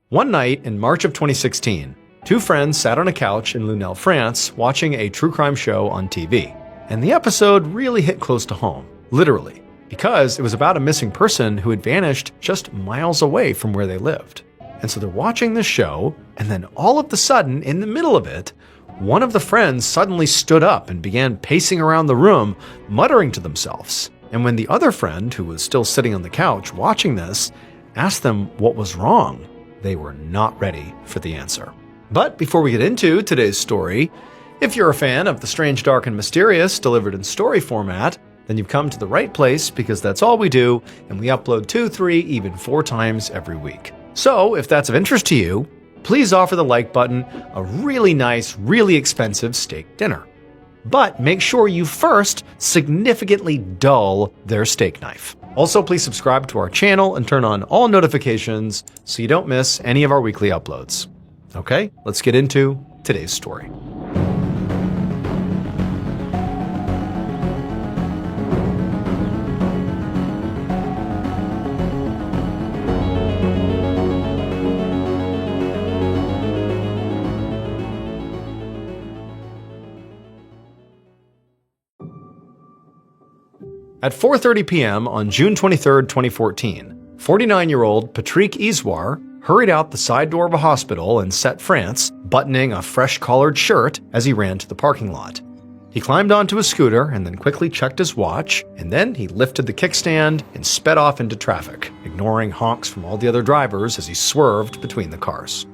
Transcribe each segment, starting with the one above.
One night in March of 2016, two friends sat on a couch in Lunel, France, watching a true crime show on TV. And the episode really hit close to home, literally, because it was about a missing person who had vanished just miles away from where they lived. And so they're watching this show, and then all of a sudden, in the middle of it, one of the friends suddenly stood up and began pacing around the room, muttering to themselves. And when the other friend, who was still sitting on the couch watching this, asked them what was wrong, they were not ready for the answer. But before we get into today's story, if you're a fan of the strange, dark, and mysterious delivered in story format, then you've come to the right place because that's all we do, and we upload 2, 3, even 4 times every week. So if that's of interest to you, please offer the like button a really nice, really expensive steak dinner. But make sure you first significantly dull their steak knife. Also, please subscribe to our channel and turn on all notifications so you don't miss any of our weekly uploads. Okay, let's get into today's story. At 4:30 p.m. on June 23, 2014, 49-year-old Patrick Isouard hurried out the side door of a hospital in Sète, France, buttoning a fresh-collared shirt as he ran to the parking lot. He climbed onto a scooter and then quickly checked his watch, and then he lifted the kickstand and sped off into traffic, ignoring honks from all the other drivers as he swerved between the cars.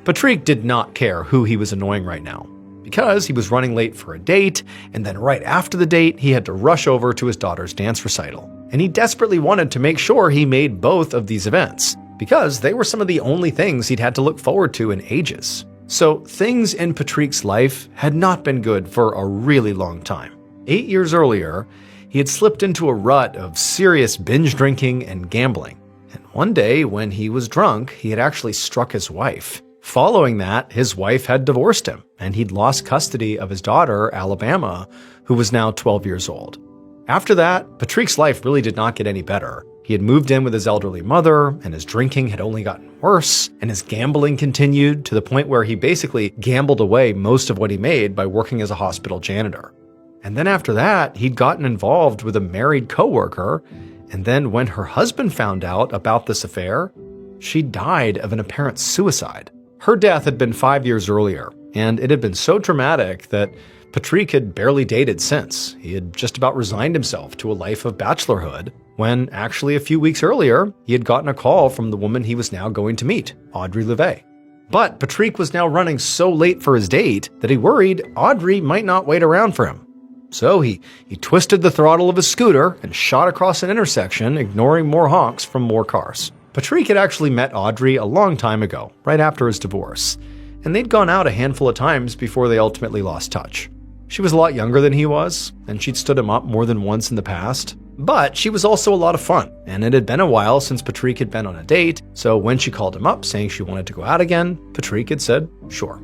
Patrick did not care who he was annoying right now, because he was running late for a date, and then right after the date, he had to rush over to his daughter's dance recital. And he desperately wanted to make sure he made both of these events, because they were some of the only things he'd had to look forward to in ages. So things in Patrick's life had not been good for a really long time. 8 years earlier, he had slipped into a rut of serious binge drinking and gambling. And one day, when he was drunk, he had actually struck his wife. Following that, his wife had divorced him, and he'd lost custody of his daughter, Alabama, who was now 12 years old. After that, Patrick's life really did not get any better. He had moved in with his elderly mother, and his drinking had only gotten worse, and his gambling continued to the point where he basically gambled away most of what he made by working as a hospital janitor. And then after that, he'd gotten involved with a married coworker, and then when her husband found out about this affair, she died of an apparent suicide. Her death had been 5 years earlier, and it had been so traumatic that Patrick had barely dated since. He had just about resigned himself to a life of bachelorhood, when actually a few weeks earlier, he had gotten a call from the woman he was now going to meet, Audrey Levay. But Patrick was now running so late for his date that he worried Audrey might not wait around for him. So he twisted the throttle of his scooter and shot across an intersection, ignoring more honks from more cars. Patrick had actually met Audrey a long time ago, right after his divorce, and they'd gone out a handful of times before they ultimately lost touch. She was a lot younger than he was, and she'd stood him up more than once in the past, but she was also a lot of fun, and it had been a while since Patrick had been on a date, so when she called him up saying she wanted to go out again, Patrick had said, sure.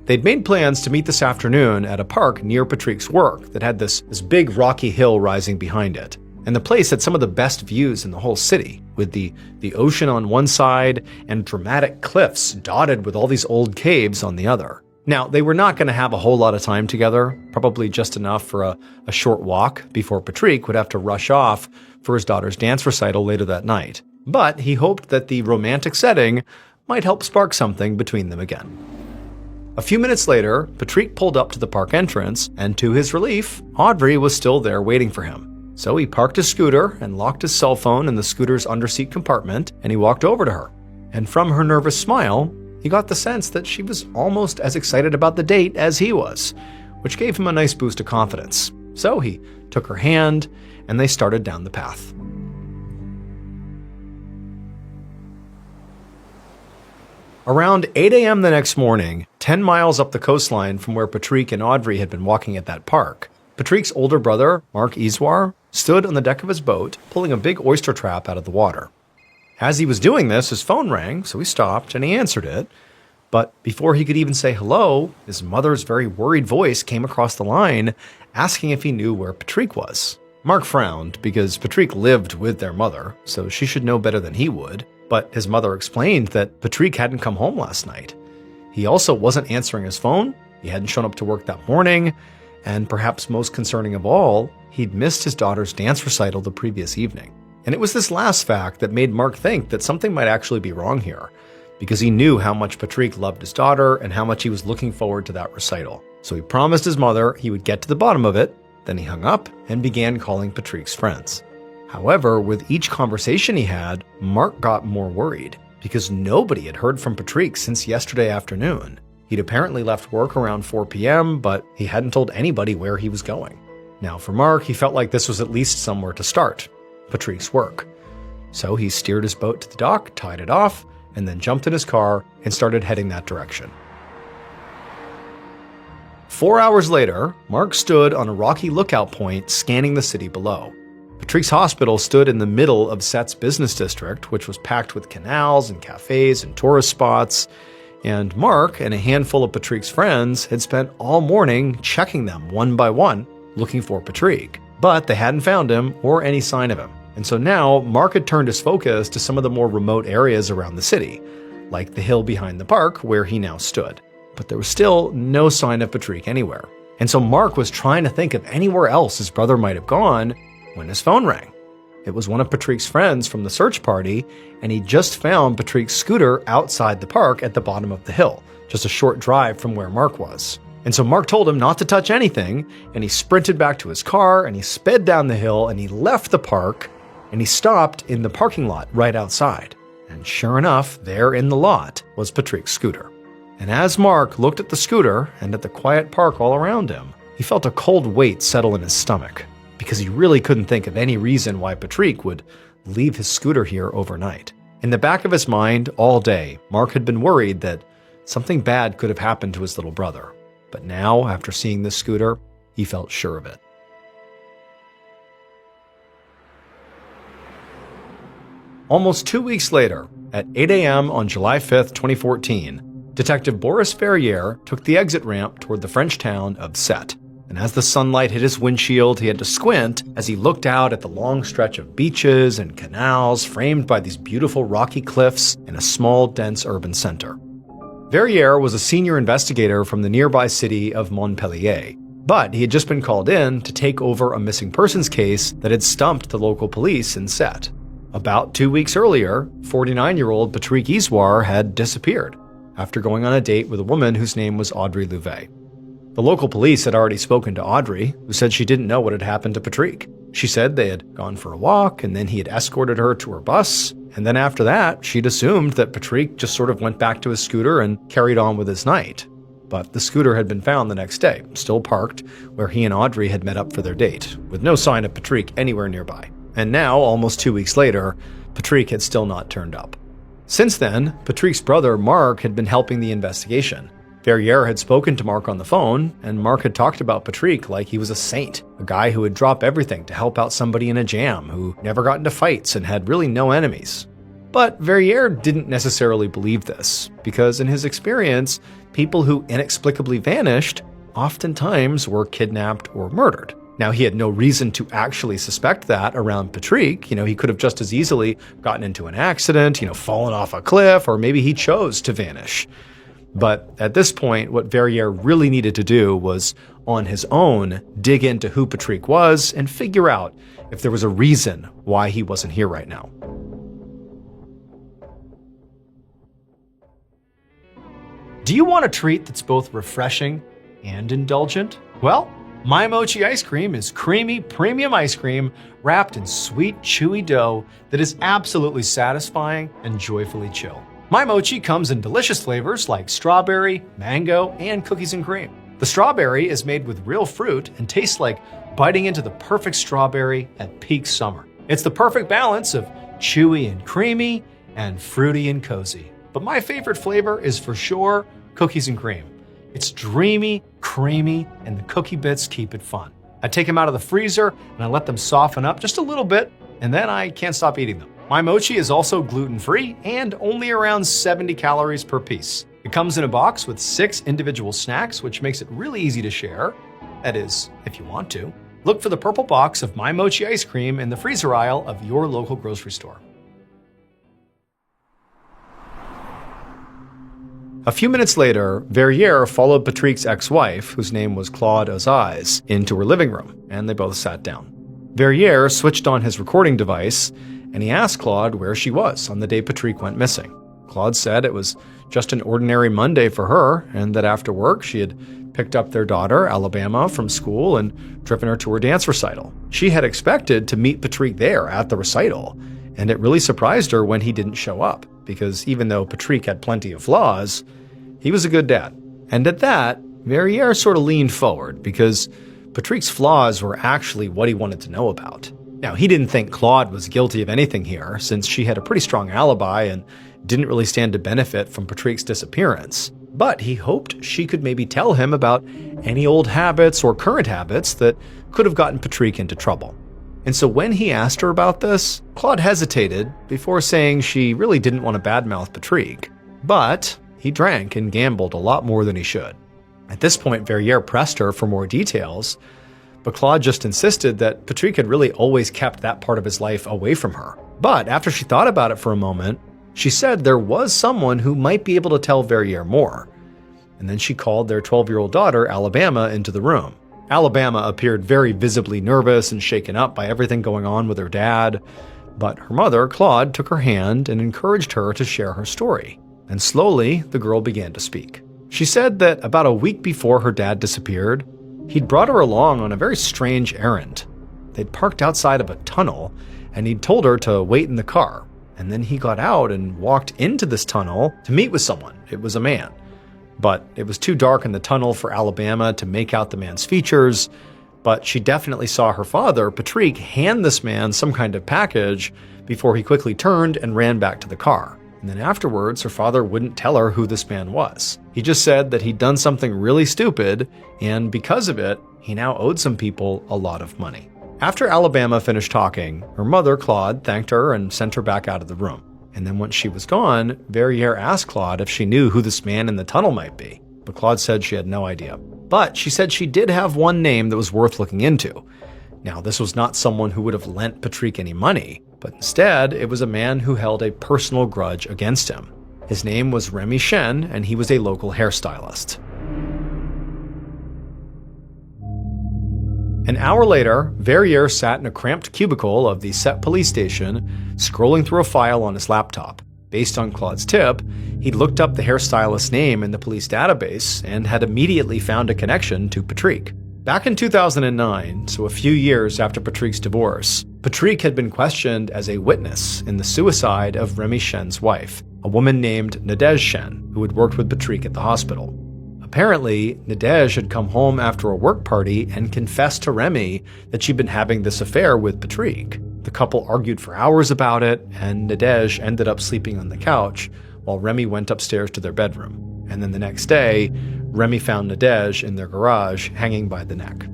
They'd made plans to meet this afternoon at a park near Patrick's work that had this big rocky hill rising behind it. And the place had some of the best views in the whole city, with the ocean on one side and dramatic cliffs dotted with all these old caves on the other. Now, they were not going to have a whole lot of time together, probably just enough for a short walk before Patrick would have to rush off for his daughter's dance recital later that night. But he hoped that the romantic setting might help spark something between them again. A few minutes later, Patrick pulled up to the park entrance, and to his relief, Audrey was still there waiting for him. So he parked his scooter and locked his cell phone in the scooter's underseat compartment, and he walked over to her. And from her nervous smile, he got the sense that she was almost as excited about the date as he was, which gave him a nice boost of confidence. So he took her hand, and they started down the path. Around 8 a.m. the next morning, 10 miles up the coastline from where Patrick and Audrey had been walking at that park, Patrick's older brother, Mark Isouard, stood on the deck of his boat, pulling a big oyster trap out of the water. As he was doing this, his phone rang, so he stopped and he answered it. But before he could even say hello, his mother's very worried voice came across the line, asking if he knew where Patrick was. Mark frowned, because Patrick lived with their mother, so she should know better than he would. But his mother explained that Patrick hadn't come home last night. He also wasn't answering his phone, he hadn't shown up to work that morning, and perhaps most concerning of all, he'd missed his daughter's dance recital the previous evening. And it was this last fact that made Mark think that something might actually be wrong here, because he knew how much Patrick loved his daughter and how much he was looking forward to that recital. So he promised his mother he would get to the bottom of it, then he hung up and began calling Patrick's friends. However, with each conversation he had, Mark got more worried, because nobody had heard from Patrick since yesterday afternoon. He'd apparently left work around 4 p.m., but he hadn't told anybody where he was going. Now for Mark, he felt like this was at least somewhere to start, Patrick's work. So he steered his boat to the dock, tied it off, and then jumped in his car and started heading that direction. 4 hours later, Mark stood on a rocky lookout point scanning the city below. Patrick's hospital stood in the middle of Set's business district, which was packed with canals and cafes and tourist spots, and Mark and a handful of Patrick's friends had spent all morning checking them one by one, looking for Patrick, but they hadn't found him or any sign of him. And so now Mark had turned his focus to some of the more remote areas around the city, like the hill behind the park where he now stood. But there was still no sign of Patrick anywhere. And so Mark was trying to think of anywhere else his brother might have gone when his phone rang. It was one of Patrick's friends from the search party, and he just found Patrick's scooter outside the park at the bottom of the hill, just a short drive from where Mark was. And so Mark told him not to touch anything, and he sprinted back to his car, and he sped down the hill, and he left the park, and he stopped in the parking lot right outside. And sure enough, there in the lot was Patrick's scooter. And as Mark looked at the scooter and at the quiet park all around him, he felt a cold weight settle in his stomach, because he really couldn't think of any reason why Patrick would leave his scooter here overnight. In the back of his mind, all day, Mark had been worried that something bad could have happened to his little brother. But now, after seeing this scooter, he felt sure of it. Almost 2 weeks later, at 8 a.m. on July 5th, 2014, Detective Boris Ferrier took the exit ramp toward the French town of Set. And as the sunlight hit his windshield, he had to squint as he looked out at the long stretch of beaches and canals framed by these beautiful rocky cliffs in a small, dense urban center. Verrier was a senior investigator from the nearby city of Montpellier, but he had just been called in to take over a missing persons case that had stumped the local police in Set. About 2 weeks earlier, 49-year-old Patrick Iswar had disappeared after going on a date with a woman whose name was Audrey Louvet. The local police had already spoken to Audrey, who said she didn't know what had happened to Patrick. She said they had gone for a walk, and then he had escorted her to her bus, and then after that, she'd assumed that Patrick just sort of went back to his scooter and carried on with his night. But the scooter had been found the next day, still parked, where he and Audrey had met up for their date, with no sign of Patrick anywhere nearby. And now, almost 2 weeks later, Patrick had still not turned up. Since then, Patrick's brother, Mark, had been helping the investigation. Verrier had spoken to Mark on the phone, and Mark had talked about Patrick like he was a saint, a guy who would drop everything to help out somebody in a jam, who never got into fights and had really no enemies. But Verrier didn't necessarily believe this, because in his experience, people who inexplicably vanished oftentimes were kidnapped or murdered. Now, he had no reason to actually suspect that around Patrick. He could have just as easily gotten into an accident, fallen off a cliff, or maybe he chose to vanish. But at this point, what Verrier really needed to do was, on his own, dig into who Patrick was and figure out if there was a reason why he wasn't here right now. Do you want a treat that's both refreshing and indulgent? Well, My Mochi ice cream is creamy, premium ice cream wrapped in sweet, chewy dough that is absolutely satisfying and joyfully chill. My Mochi comes in delicious flavors like strawberry, mango, and cookies and cream. The strawberry is made with real fruit and tastes like biting into the perfect strawberry at peak summer. It's the perfect balance of chewy and creamy and fruity and cozy. But my favorite flavor is for sure cookies and cream. It's dreamy, creamy, and the cookie bits keep it fun. I take them out of the freezer and I let them soften up just a little bit, and then I can't stop eating them. My Mochi is also gluten-free and only around 70 calories per piece. It comes in a box with 6 individual snacks, which makes it really easy to share. That is, if you want to. Look for the purple box of My Mochi ice cream in the freezer aisle of your local grocery store. A few minutes later, Verrier followed Patrick's ex-wife, whose name was Claude Ozize, into her living room, and they both sat down. Verrier switched on his recording device, and he asked Claude where she was on the day Patrick went missing. Claude said it was just an ordinary Monday for her, and that after work she had picked up their daughter, Alabama, from school and driven her to her dance recital. She had expected to meet Patrick there at the recital, and it really surprised her when he didn't show up, because even though Patrick had plenty of flaws, he was a good dad. And at that, Verrier sort of leaned forward, because Patrick's flaws were actually what he wanted to know about. Now, he didn't think Claude was guilty of anything here, since she had a pretty strong alibi and didn't really stand to benefit from Patrick's disappearance. But he hoped she could maybe tell him about any old habits or current habits that could have gotten Patrick into trouble. And so when he asked her about this, Claude hesitated before saying she really didn't want to badmouth Patrick. But he drank and gambled a lot more than he should. At this point, Verrier pressed her for more details, but Claude just insisted that Patrick had really always kept that part of his life away from her. But after she thought about it for a moment, she said there was someone who might be able to tell Verrier more. And then she called their 12-year-old daughter, Alabama, into the room. Alabama appeared very visibly nervous and shaken up by everything going on with her dad, but her mother, Claude, took her hand and encouraged her to share her story. And slowly, the girl began to speak. She said that about a week before her dad disappeared, he'd brought her along on a very strange errand. They'd parked outside of a tunnel, and he'd told her to wait in the car. And then he got out and walked into this tunnel to meet with someone. It was a man. But it was too dark in the tunnel for Alabama to make out the man's features, but she definitely saw her father, Patrick, hand this man some kind of package before he quickly turned and ran back to the car. And then afterwards, her father wouldn't tell her who this man was. He just said that he'd done something really stupid, and because of it, he now owed some people a lot of money. After Alabama finished talking, her mother, Claude, thanked her and sent her back out of the room. And then once she was gone, Verrier asked Claude if she knew who this man in the tunnel might be. But Claude said she had no idea. But she said she did have one name that was worth looking into. Now, this was not someone who would have lent Patrick any money, but instead, it was a man who held a personal grudge against him. His name was Remy Chen, and he was a local hairstylist. An hour later, Verrier sat in a cramped cubicle of the Set police station, scrolling through a file on his laptop. Based on Claude's tip, he'd looked up the hairstylist's name in the police database and had immediately found a connection to Patrick. Back in 2009, so a few years after Patrick's divorce, Patrick had been questioned as a witness in the suicide of Remy Shen's wife, a woman named Nadège Shen, who had worked with Patrick at the hospital. Apparently, Nadège had come home after a work party and confessed to Remy that she'd been having this affair with Patrick. The couple argued for hours about it, and Nadège ended up sleeping on the couch while Remy went upstairs to their bedroom. And then the next day, Remy found Nadège in their garage, hanging by the neck.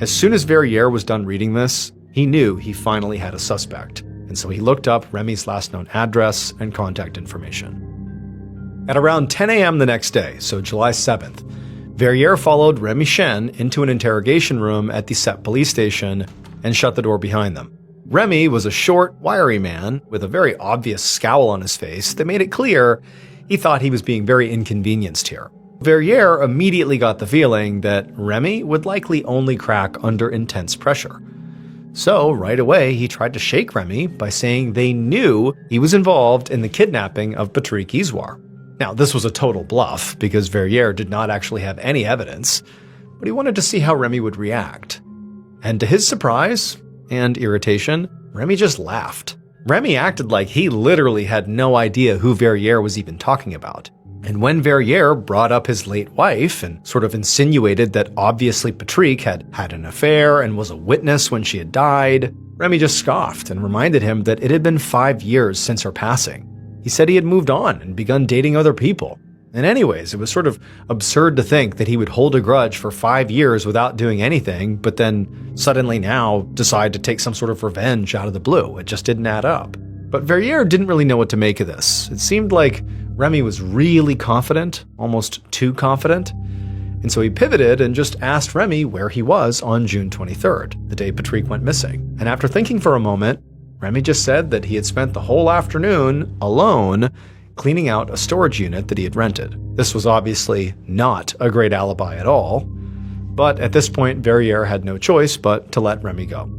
As soon as Verrier was done reading this, he knew he finally had a suspect, and so he looked up Remy's last known address and contact information. At around 10 a.m. the next day, so July 7th, Verrier followed Remy Shen into an interrogation room at the Set police station and shut the door behind them. Remy was a short, wiry man with a very obvious scowl on his face that made it clear he thought he was being very inconvenienced here. Verrier immediately got the feeling that Remy would likely only crack under intense pressure. So, right away, he tried to shake Remy by saying they knew he was involved in the kidnapping of Patrick Iswar. Now, this was a total bluff, because Verrier did not actually have any evidence, but he wanted to see how Remy would react. And to his surprise and irritation, Remy just laughed. Remy acted like he literally had no idea who Verrier was even talking about. And when Verrier brought up his late wife and sort of insinuated that obviously Patrick had had an affair and was a witness when she had died, Remy just scoffed and reminded him that it had been 5 years since her passing. He said he had moved on and begun dating other people. And anyways, it was sort of absurd to think that he would hold a grudge for 5 years without doing anything, but then suddenly now decide to take some sort of revenge out of the blue. It just didn't add up. But Verrier didn't really know what to make of this. It seemed like Remy was really confident, almost too confident. And so he pivoted and just asked Remy where he was on June 23rd, the day Patrick went missing. And after thinking for a moment, Remy just said that he had spent the whole afternoon alone cleaning out a storage unit that he had rented. This was obviously not a great alibi at all, but at this point, Verrier had no choice but to let Remy go.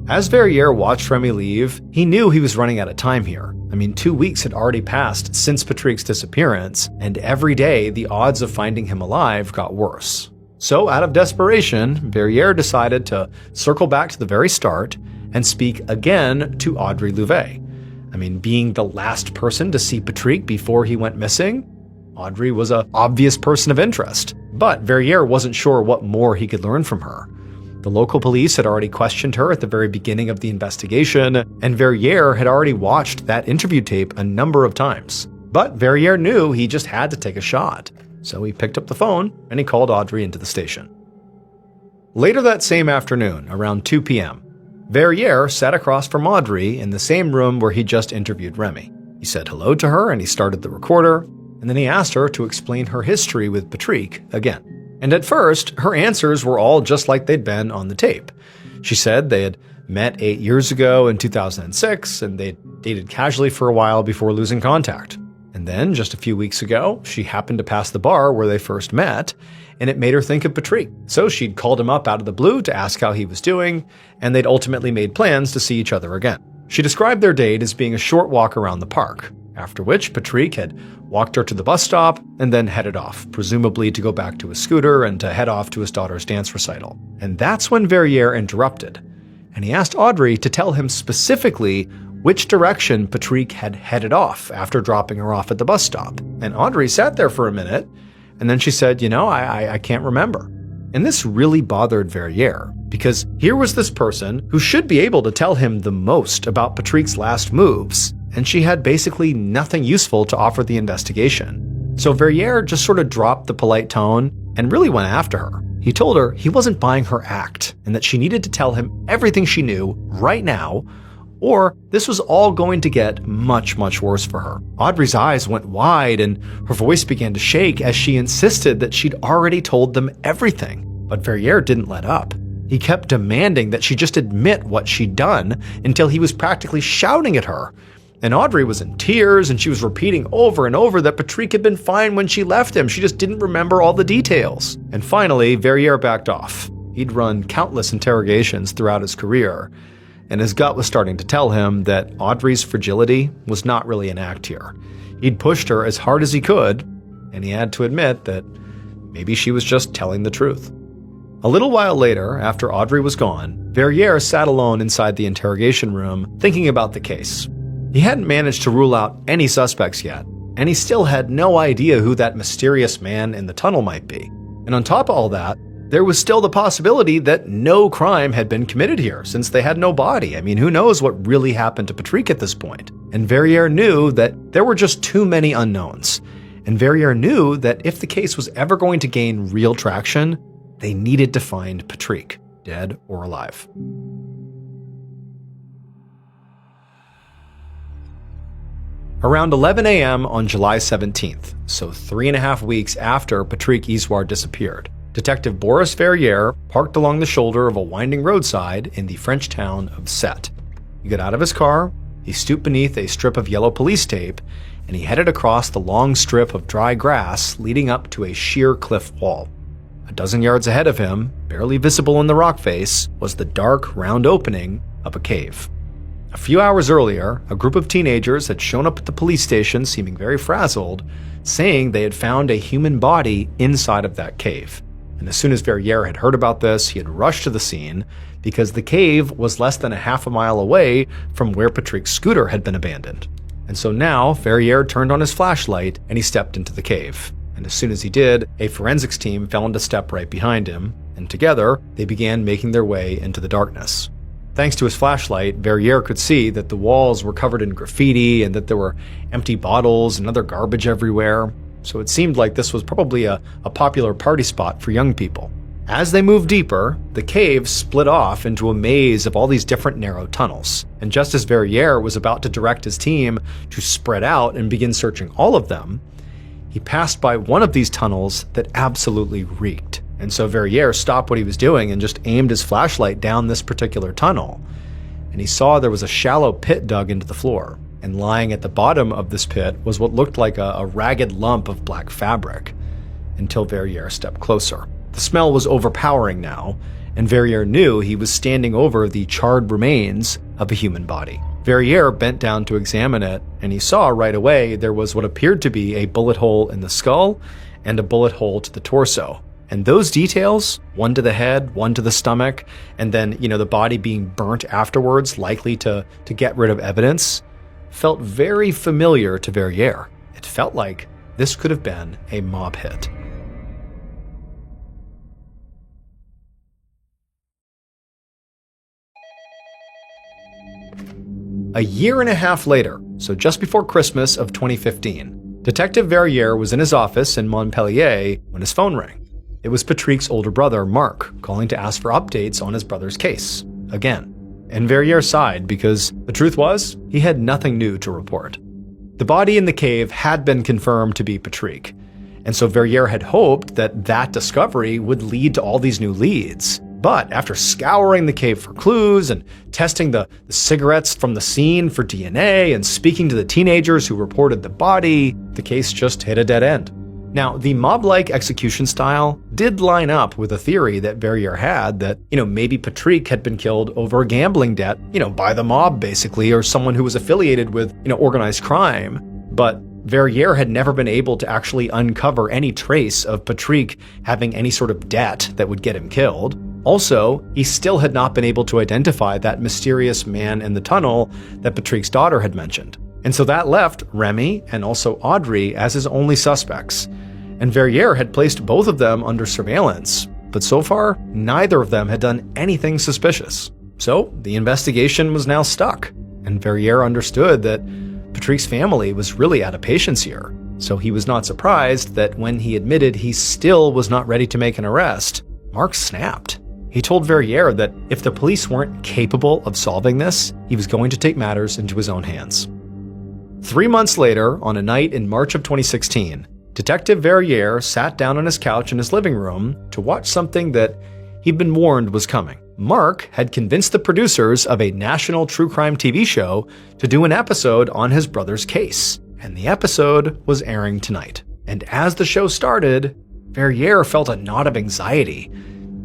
As Verrier watched Remy leave, he knew he was running out of time here. 2 weeks had already passed since Patrick's disappearance, and every day the odds of finding him alive got worse. So out of desperation, Verrier decided to circle back to the very start and speak again to Audrey Louvet. Being the last person to see Patrick before he went missing, Audrey was an obvious person of interest, but Verrier wasn't sure what more he could learn from her. The local police had already questioned her at the very beginning of the investigation, and Verrier had already watched that interview tape a number of times. But Verrier knew he just had to take a shot, so he picked up the phone and he called Audrey into the station. Later that same afternoon, around 2 p.m., Verrier sat across from Audrey in the same room where he just interviewed Remy. He said hello to her and he started the recorder, and then he asked her to explain her history with Patrick again. And at first, her answers were all just like they'd been on the tape. She said they had met 8 years ago in 2006, and they'd dated casually for a while before losing contact. And then, just a few weeks ago, she happened to pass the bar where they first met, and it made her think of Patrick. So she'd called him up out of the blue to ask how he was doing, and they'd ultimately made plans to see each other again. She described their date as being a short walk around the park, after which Patrick had walked her to the bus stop and then headed off, presumably to go back to his scooter and to head off to his daughter's dance recital. And that's when Verrier interrupted, and he asked Audrey to tell him specifically which direction Patrick had headed off after dropping her off at the bus stop. And Audrey sat there for a minute, and then she said, I can't remember. And this really bothered Verrier, because here was this person who should be able to tell him the most about Patrick's last moves, and she had basically nothing useful to offer the investigation. So Verrier just sort of dropped the polite tone and really went after her. He told her he wasn't buying her act and that she needed to tell him everything she knew right now, or this was all going to get much, much worse for her. Audrey's eyes went wide and her voice began to shake as she insisted that she'd already told them everything. But Verrier didn't let up. He kept demanding that she just admit what she'd done until he was practically shouting at her. And Audrey was in tears, and she was repeating over and over that Patrick had been fine when she left him. She just didn't remember all the details. And finally, Verrier backed off. He'd run countless interrogations throughout his career, and his gut was starting to tell him that Audrey's fragility was not really an act here. He'd pushed her as hard as he could, and he had to admit that maybe she was just telling the truth. A little while later, after Audrey was gone, Verrier sat alone inside the interrogation room, thinking about the case. He hadn't managed to rule out any suspects yet, and he still had no idea who that mysterious man in the tunnel might be. And on top of all that, there was still the possibility that no crime had been committed here, since they had no body. Who knows what really happened to Patrick at this point? And Verrier knew that there were just too many unknowns. And Verrier knew that if the case was ever going to gain real traction, they needed to find Patrick, dead or alive. Around 11 a.m. on July 17th, so 3.5 weeks after Patrick Isouard disappeared, Detective Boris Verrier parked along the shoulder of a winding roadside in the French town of Sète. He got out of his car, he stooped beneath a strip of yellow police tape, and he headed across the long strip of dry grass leading up to a sheer cliff wall. A dozen yards ahead of him, barely visible in the rock face, was the dark, round opening of a cave. A few hours earlier, a group of teenagers had shown up at the police station seeming very frazzled, saying they had found a human body inside of that cave. And as soon as Verrier had heard about this, he had rushed to the scene because the cave was less than a half a mile away from where Patrick's scooter had been abandoned. And so now, Verrier turned on his flashlight and he stepped into the cave. And as soon as he did, a forensics team fell into step right behind him, and together, they began making their way into the darkness. Thanks to his flashlight, Verrier could see that the walls were covered in graffiti and that there were empty bottles and other garbage everywhere, so it seemed like this was probably a popular party spot for young people. As they moved deeper, the cave split off into a maze of all these different narrow tunnels, and just as Verrier was about to direct his team to spread out and begin searching all of them, he passed by one of these tunnels that absolutely reeked. And so Verrier stopped what he was doing and just aimed his flashlight down this particular tunnel. And he saw there was a shallow pit dug into the floor. and lying at the bottom of this pit was what looked like a ragged lump of black fabric, until Verrier stepped closer. The smell was overpowering now, and Verrier knew he was standing over the charred remains of a human body. Verrier bent down to examine it, and he saw right away there was what appeared to be a bullet hole in the skull and a bullet hole to the torso. And those details, one to the head, one to the stomach, and then, the body being burnt afterwards, likely to get rid of evidence, felt very familiar to Verrier. It felt like this could have been a mob hit. A year and a half later, so just before Christmas of 2015, Detective Verrier was in his office in Montpellier when his phone rang. It was Patrick's older brother, Marc, calling to ask for updates on his brother's case, again. And Verrier sighed because the truth was, he had nothing new to report. The body in the cave had been confirmed to be Patrick, and so Verrier had hoped that discovery would lead to all these new leads. But after scouring the cave for clues and testing the cigarettes from the scene for DNA and speaking to the teenagers who reported the body, the case just hit a dead end. Now, the mob-like execution style did line up with a theory that Verrier had that, maybe Patrick had been killed over a gambling debt, by the mob basically, or someone who was affiliated with, organized crime. But Verrier had never been able to actually uncover any trace of Patrick having any sort of debt that would get him killed. Also, he still had not been able to identify that mysterious man in the tunnel that Patrick's daughter had mentioned. And so that left Remy and also Audrey as his only suspects. And Verrier had placed both of them under surveillance, but so far, neither of them had done anything suspicious. So the investigation was now stuck, and Verrier understood that Patrick's family was really out of patience here. So he was not surprised that when he admitted he still was not ready to make an arrest, Marc snapped. He told Verrier that if the police weren't capable of solving this, he was going to take matters into his own hands. 3 months later, on a night in March of 2016, Detective Verrier sat down on his couch in his living room to watch something that he'd been warned was coming. Marc had convinced the producers of a national true crime TV show to do an episode on his brother's case, and the episode was airing tonight. And as the show started, Verrier felt a knot of anxiety,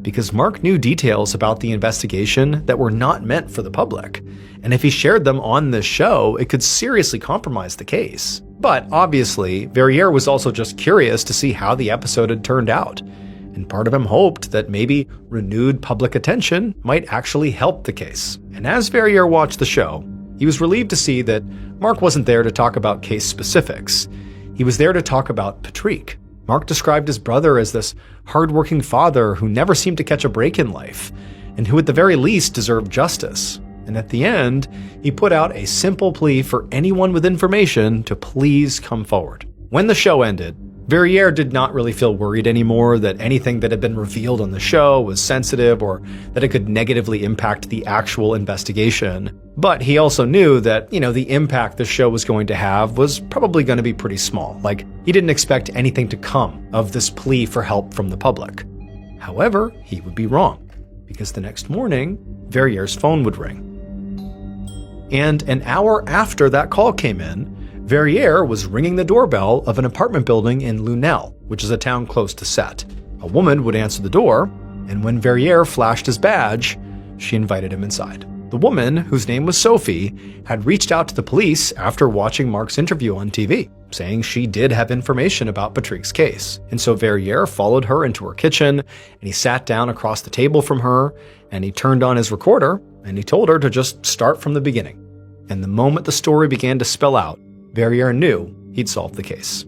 because Marc knew details about the investigation that were not meant for the public, and if he shared them on this show, it could seriously compromise the case. But obviously, Verrier was also just curious to see how the episode had turned out, and part of him hoped that maybe renewed public attention might actually help the case. And as Verrier watched the show, he was relieved to see that Marc wasn't there to talk about case specifics. He was there to talk about Patrick. Marc described his brother as this hardworking father who never seemed to catch a break in life, and who at the very least deserved justice. And at the end, he put out a simple plea for anyone with information to please come forward. When the show ended, Verrier did not really feel worried anymore that anything that had been revealed on the show was sensitive or that it could negatively impact the actual investigation. But he also knew that, the impact the show was going to have was probably going to be pretty small. Like, he didn't expect anything to come of this plea for help from the public. However, he would be wrong, because the next morning, Verrier's phone would ring. And an hour after that call came in, Verrier was ringing the doorbell of an apartment building in Lunel, which is a town close to Sète. A woman would answer the door, and when Verrier flashed his badge, she invited him inside. The woman, whose name was Sophie, had reached out to the police after watching Marc's interview on TV, saying she did have information about Patrick's case. And so Verrier followed her into her kitchen, and he sat down across the table from her, and he turned on his recorder, and he told her to just start from the beginning. And the moment the story began to spill out, Verrier knew he'd solved the case.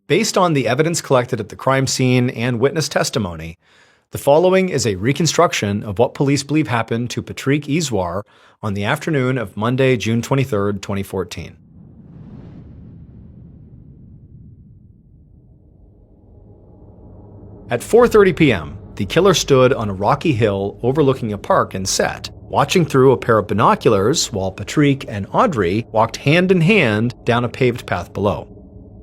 Based on the evidence collected at the crime scene and witness testimony, the following is a reconstruction of what police believe happened to Patrick Isouard on the afternoon of Monday, June 23, 2014. At 4:30 p.m., the killer stood on a rocky hill overlooking a park in Sète, watching through a pair of binoculars while Patrick and Audrey walked hand in hand down a paved path below.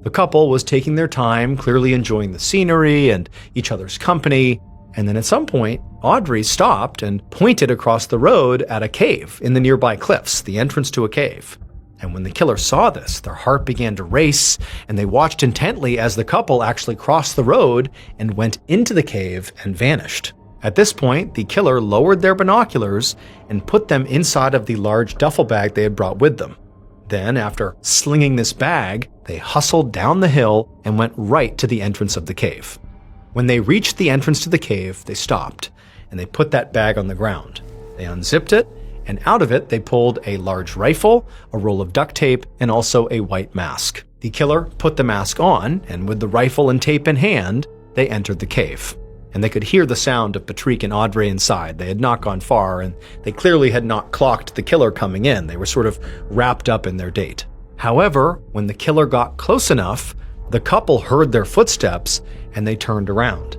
The couple was taking their time, clearly enjoying the scenery and each other's company, And then at some point, Audrey stopped and pointed across the road at a cave in the nearby cliffs, the entrance to a cave. And when the killer saw this, their heart began to race, and they watched intently as the couple actually crossed the road and went into the cave and vanished. At this point, the killer lowered their binoculars and put them inside of the large duffel bag they had brought with them. Then, after slinging this bag, they hustled down the hill and went right to the entrance of the cave. When they reached the entrance to the cave, they stopped, and they put that bag on the ground. They unzipped it, and out of it they pulled a large rifle, a roll of duct tape, and also a white mask. The killer put the mask on, and with the rifle and tape in hand, they entered the cave. And they could hear the sound of Patrick and Audrey inside. They had not gone far, and they clearly had not clocked the killer coming in. They were sort of wrapped up in their date. However, when the killer got close enough, the couple heard their footsteps, and they turned around.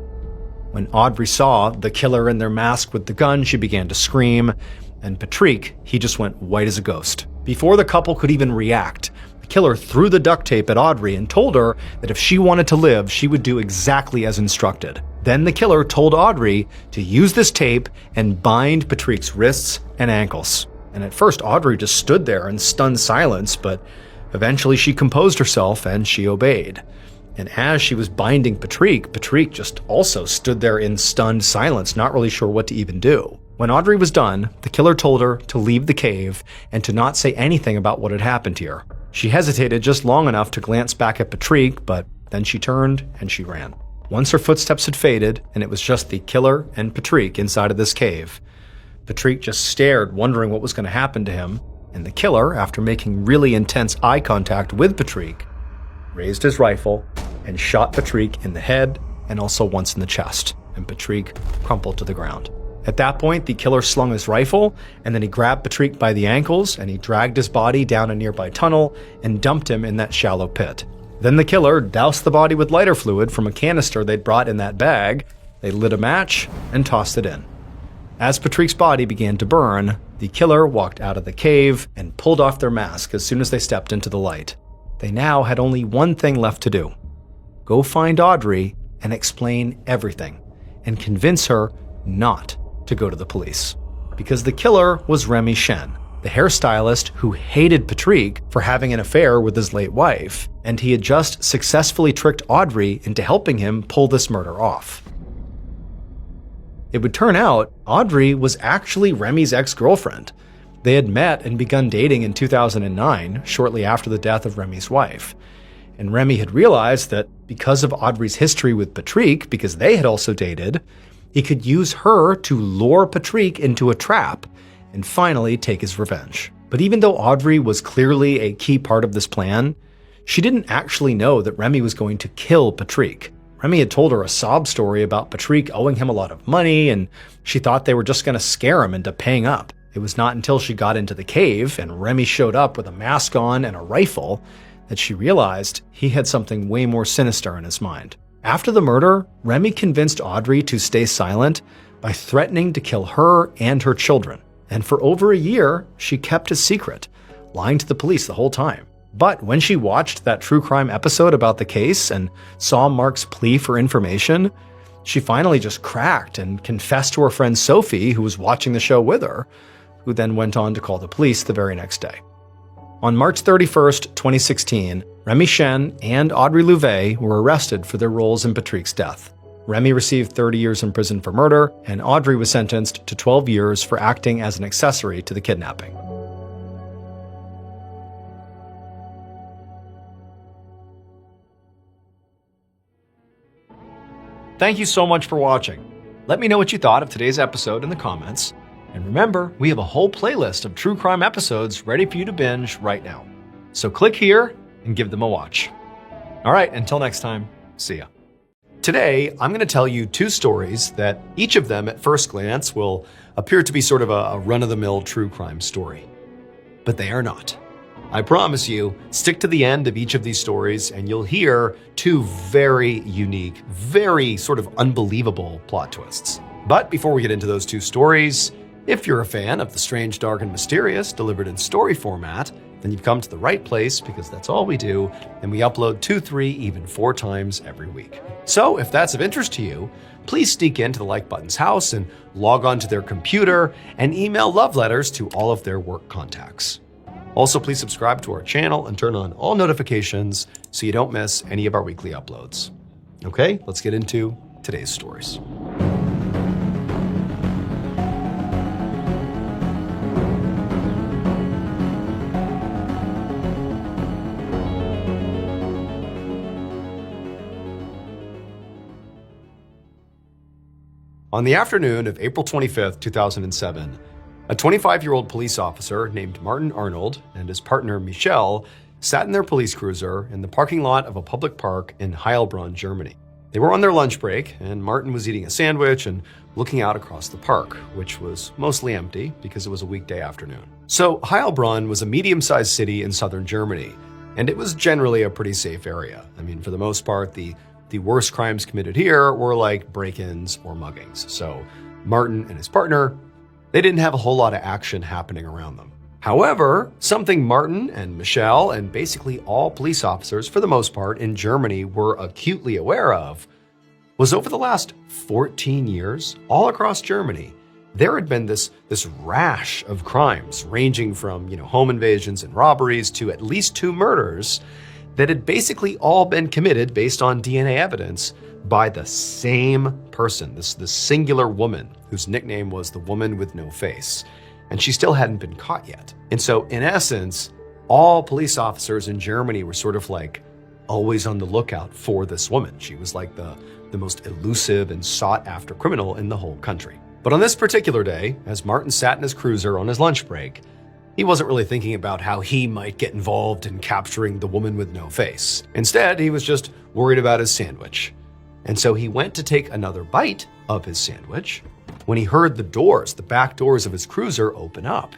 When Audrey saw the killer in their mask with the gun, she began to scream, and Patrick, he just went white as a ghost. Before the couple could even react, the killer threw the duct tape at Audrey and told her that if she wanted to live, she would do exactly as instructed. Then the killer told Audrey to use this tape and bind Patrick's wrists and ankles. And at first, Audrey just stood there in stunned silence, but eventually she composed herself and she obeyed. And as she was binding Patrick just also stood there in stunned silence, not really sure what to even do. When Audrey was done, the killer told her to leave the cave and to not say anything about what had happened here. She hesitated just long enough to glance back at Patrick, but then she turned and she ran. Once her footsteps had faded and it was just the killer and Patrick inside of this cave, Patrick just stared, wondering what was going to happen to him, and the killer, after making really intense eye contact with Patrick, raised his rifle and shot Patrick in the head and also once in the chest, and Patrick crumpled to the ground. At that point, the killer slung his rifle, and then he grabbed Patrick by the ankles and he dragged his body down a nearby tunnel and dumped him in that shallow pit. Then the killer doused the body with lighter fluid from a canister they'd brought in that bag. They lit a match and tossed it in. As Patrick's body began to burn, the killer walked out of the cave and pulled off their mask as soon as they stepped into the light. They now had only one thing left to do: go find Audrey and explain everything, and convince her not to go to the police. Because the killer was Remy Shen, the hairstylist who hated Patrick for having an affair with his late wife, and he had just successfully tricked Audrey into helping him pull this murder off. It would turn out Audrey was actually Remy's ex-girlfriend. They had met and begun dating in 2009, shortly after the death of Remy's wife. And Remy had realized that because of Audrey's history with Patrick, because they had also dated, he could use her to lure Patrick into a trap and finally take his revenge. But even though Audrey was clearly a key part of this plan, she didn't actually know that Remy was going to kill Patrick. Remy had told her a sob story about Patrick owing him a lot of money, and she thought they were just going to scare him into paying up. It was not until she got into the cave and Remy showed up with a mask on and a rifle that she realized he had something way more sinister in his mind. After the murder, Remy convinced Audrey to stay silent by threatening to kill her and her children. And for over a year, she kept his secret, lying to the police the whole time. But when she watched that true crime episode about the case and saw Mark's plea for information, she finally just cracked and confessed to her friend Sophie, who was watching the show with her, who then went on to call the police the very next day. On March 31st, 2016, Remy Shen and Audrey Louvet were arrested for their roles in Patrick's death. Remy received 30 years in prison for murder, and Audrey was sentenced to 12 years for acting as an accessory to the kidnapping. Thank you so much for watching. Let me know what you thought of today's episode in the comments. And remember, we have a whole playlist of true crime episodes ready for you to binge right now. So click here and give them a watch. All right, until next time, see ya. Today, I'm going to tell you two stories that each of them at first glance will appear to be sort of a run-of-the-mill true crime story. But they are not. I promise you, stick to the end of each of these stories and you'll hear two very unique, very sort of unbelievable plot twists. But before we get into those two stories, if you're a fan of the strange, dark, and mysterious delivered in story format, then you've come to the right place, because that's all we do, and we upload 2, 3, even 4 times every week. So if that's of interest to you, please sneak into the Like Button's house and log on to their computer and email love letters to all of their work contacts. Also, please subscribe to our channel and turn on all notifications so you don't miss any of our weekly uploads. Okay, let's get into today's stories. On the afternoon of April 25th, 2007, a 25-year-old police officer named Martin Arnold and his partner Michelle sat in their police cruiser in the parking lot of a public park in Heilbronn, Germany. They were on their lunch break, and Martin was eating a sandwich and looking out across the park, which was mostly empty because it was a weekday afternoon. So Heilbronn was a medium-sized city in southern Germany, and it was generally a pretty safe area. I mean, for the most part, the worst crimes committed here were like break-ins or muggings. So Martin and his partner, they didn't have a whole lot of action happening around them. However, something Martin and Michelle and basically all police officers, for the most part, in Germany were acutely aware of was over the last 14 years, all across Germany, there had been this rash of crimes ranging from, home invasions and robberies to at least 2 murders that had basically all been committed based on DNA evidence by the same person, this singular woman whose nickname was the woman with no face. And she still hadn't been caught yet. And so in essence, all police officers in Germany were sort of like always on the lookout for this woman. She was like the most elusive and sought after criminal in the whole country. But on this particular day, as Martin sat in his cruiser on his lunch break, he wasn't really thinking about how he might get involved in capturing the woman with no face. Instead, he was just worried about his sandwich. And so he went to take another bite of his sandwich when he heard the back doors of his cruiser open up.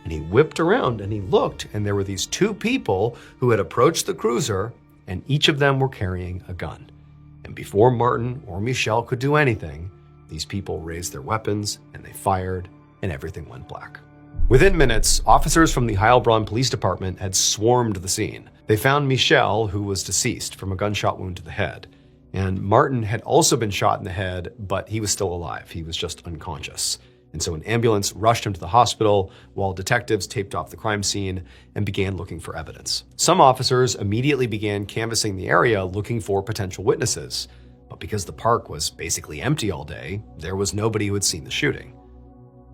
And he whipped around and he looked, and there were these 2 people who had approached the cruiser, and each of them were carrying a gun. And before Martin or Michelle could do anything, these people raised their weapons and they fired, and everything went black. Within minutes, officers from the Heilbronn Police Department had swarmed the scene. They found Michelle, who was deceased from a gunshot wound to the head. And Martin had also been shot in the head, but he was still alive. He was just unconscious. And so an ambulance rushed him to the hospital while detectives taped off the crime scene and began looking for evidence. Some officers immediately began canvassing the area looking for potential witnesses. But because the park was basically empty all day, there was nobody who had seen the shooting.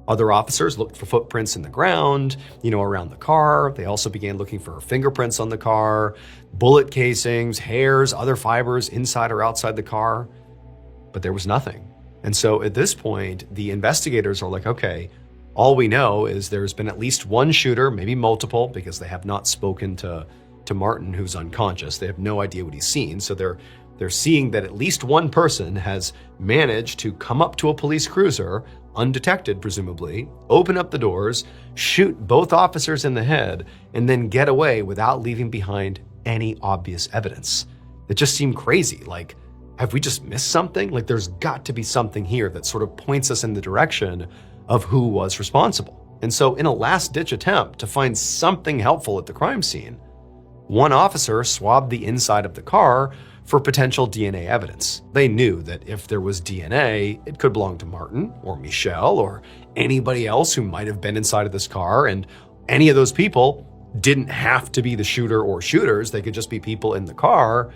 Other officers looked for footprints in the ground, around the car. They also began looking for fingerprints on the car, bullet casings, hairs, other fibers inside or outside the car. But there was nothing. And so at this point, the investigators are like, okay, all we know is there's been at least one shooter, maybe multiple, because they have not spoken to Martin, who's unconscious. They have no idea what he's seen. So they're seeing that at least one person has managed to come up to a police cruiser, undetected presumably, open up the doors, shoot both officers in the head, and then get away without leaving behind any obvious evidence. It just seemed crazy. Like, have we just missed something? Like, there's got to be something here that sort of points us in the direction of who was responsible. And so in a last-ditch attempt to find something helpful at the crime scene, one officer swabbed the inside of the car for potential DNA evidence. They knew that if there was DNA, it could belong to Martin or Michelle or anybody else who might have been inside of this car, and any of those people didn't have to be the shooter or shooters. They could just be people in the car.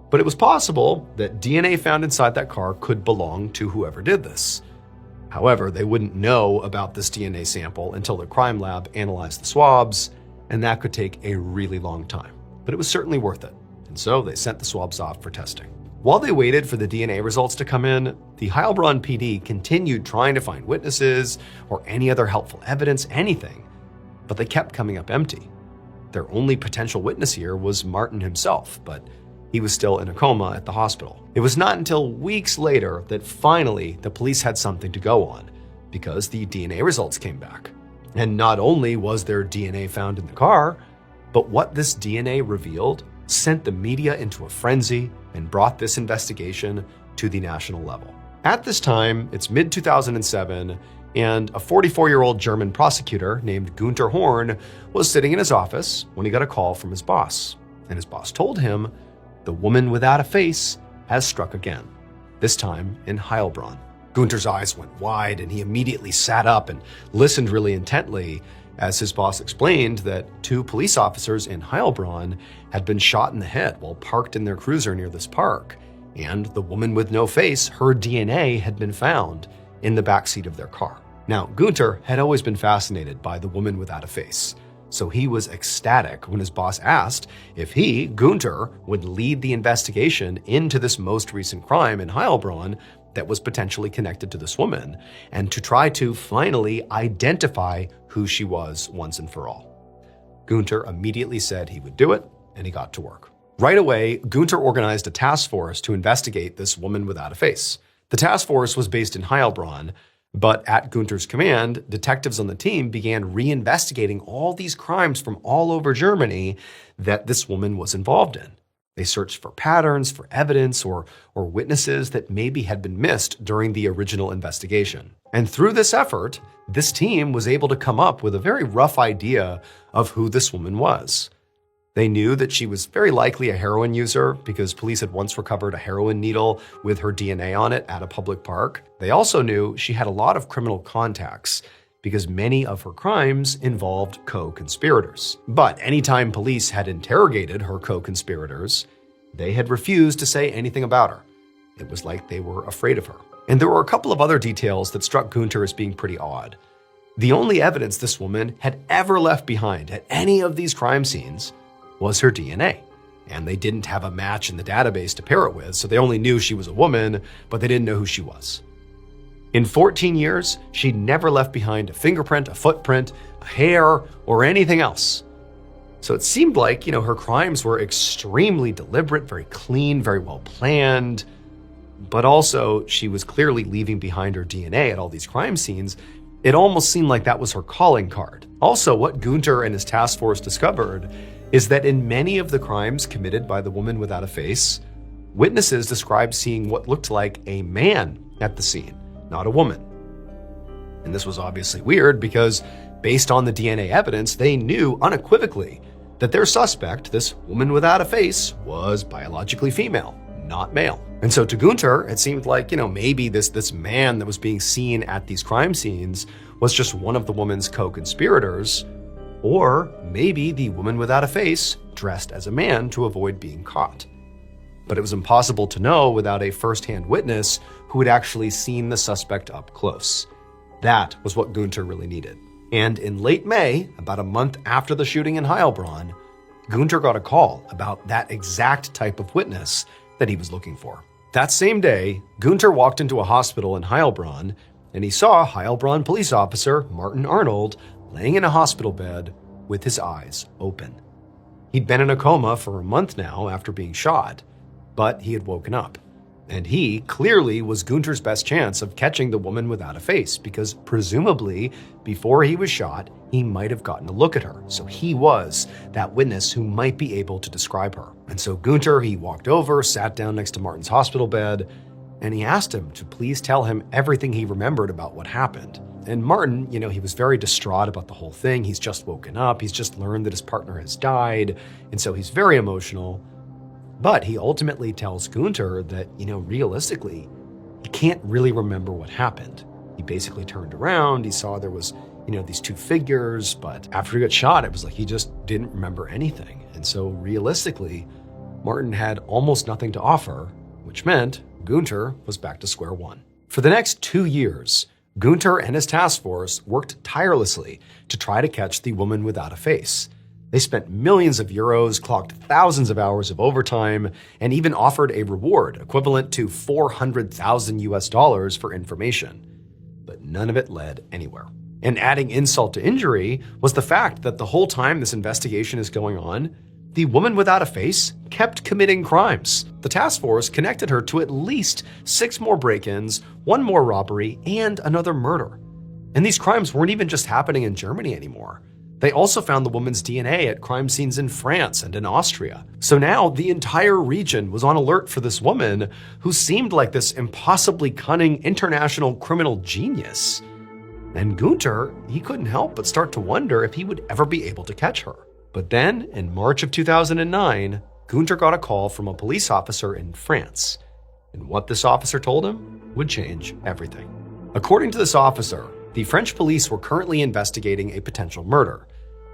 But it was possible that DNA found inside that car could belong to whoever did this. However, they wouldn't know about this DNA sample until the crime lab analyzed the swabs, and that could take a really long time. But it was certainly worth it. And so they sent the swabs off for testing. While they waited for the DNA results to come in, the Heilbronn PD continued trying to find witnesses or any other helpful evidence, anything, but they kept coming up empty. Their only potential witness here was Martin himself, but he was still in a coma at the hospital. It was not until weeks later that finally the police had something to go on, because the DNA results came back. And not only was there DNA found in the car, but what this DNA revealed sent the media into a frenzy and brought this investigation to the national level. At this time, it's mid-2007, And a 44-year-old German prosecutor named Gunther Horn was sitting in his office when he got a call from his boss. And his boss told him, the woman without a face has struck again, this time in Heilbronn. Gunther's eyes went wide and he immediately sat up and listened really intently as his boss explained that 2 police officers in Heilbronn had been shot in the head while parked in their cruiser near this park. And the woman with no face, her DNA had been found in the backseat of their car. Now, Gunther had always been fascinated by the woman without a face, so he was ecstatic when his boss asked if he, Gunther, would lead the investigation into this most recent crime in Heilbronn that was potentially connected to this woman, and to try to finally identify who she was once and for all. Gunther immediately said he would do it, and he got to work. Right away, Gunther organized a task force to investigate this woman without a face. The task force was based in Heilbronn, but at Gunther's command, detectives on the team began reinvestigating all these crimes from all over Germany that this woman was involved in. They searched for patterns, for evidence, or witnesses that maybe had been missed during the original investigation. And through this effort, this team was able to come up with a very rough idea of who this woman was. They knew that she was very likely a heroin user because police had once recovered a heroin needle with her DNA on it at a public park. They also knew she had a lot of criminal contacts because many of her crimes involved co-conspirators. But anytime police had interrogated her co-conspirators, they had refused to say anything about her. It was like they were afraid of her. And there were a couple of other details that struck Gunther as being pretty odd. The only evidence this woman had ever left behind at any of these crime scenes was her DNA. And they didn't have a match in the database to pair it with, so they only knew she was a woman, but they didn't know who she was. In 14 years, she'd never left behind a fingerprint, a footprint, a hair, or anything else. So it seemed like, her crimes were extremely deliberate, very clean, very well planned, but also she was clearly leaving behind her DNA at all these crime scenes. It almost seemed like that was her calling card. Also, what Gunther and his task force discovered is that in many of the crimes committed by the woman without a face, witnesses described seeing what looked like a man at the scene, not a woman. And this was obviously weird because based on the DNA evidence, they knew unequivocally that their suspect, this woman without a face, was biologically female, not male. And so to Gunther, it seemed like, maybe this man that was being seen at these crime scenes was just one of the woman's co-conspirators, or maybe the woman without a face dressed as a man to avoid being caught. But it was impossible to know without a first-hand witness who had actually seen the suspect up close. That was what Gunther really needed. And in late May, about a month after the shooting in Heilbronn, Gunther got a call about that exact type of witness that he was looking for. That same day, Gunther walked into a hospital in Heilbronn, and he saw Heilbronn police officer Martin Arnold laying in a hospital bed with his eyes open. He'd been in a coma for a month now after being shot, but he had woken up. And he clearly was Gunther's best chance of catching the woman without a face because presumably before he was shot, he might have gotten a look at her. So he was that witness who might be able to describe her. And so Gunther, he walked over, sat down next to Martin's hospital bed, and he asked him to please tell him everything he remembered about what happened. And Martin, he was very distraught about the whole thing. He's just woken up. He's just learned that his partner has died. And so he's very emotional. But he ultimately tells Gunther that, realistically, he can't really remember what happened. He basically turned around. He saw there was, these 2 figures. But after he got shot, it was like he just didn't remember anything. And so realistically, Martin had almost nothing to offer, which meant Gunther was back to square one. For the next 2 years, Gunther and his task force worked tirelessly to try to catch the woman without a face. They spent millions of euros, clocked thousands of hours of overtime, and even offered a reward equivalent to $400,000 for information. But none of it led anywhere. And adding insult to injury was the fact that the whole time this investigation is going on, the woman without a face kept committing crimes. The task force connected her to at least 6 more break-ins, 1 more robbery, and another murder. And these crimes weren't even just happening in Germany anymore. They also found the woman's DNA at crime scenes in France and in Austria. So now the entire region was on alert for this woman who seemed like this impossibly cunning international criminal genius. And Gunter, he couldn't help but start to wonder if he would ever be able to catch her. But then, in March of 2009, Gunter got a call from a police officer in France. And what this officer told him would change everything. According to this officer, the French police were currently investigating a potential murder.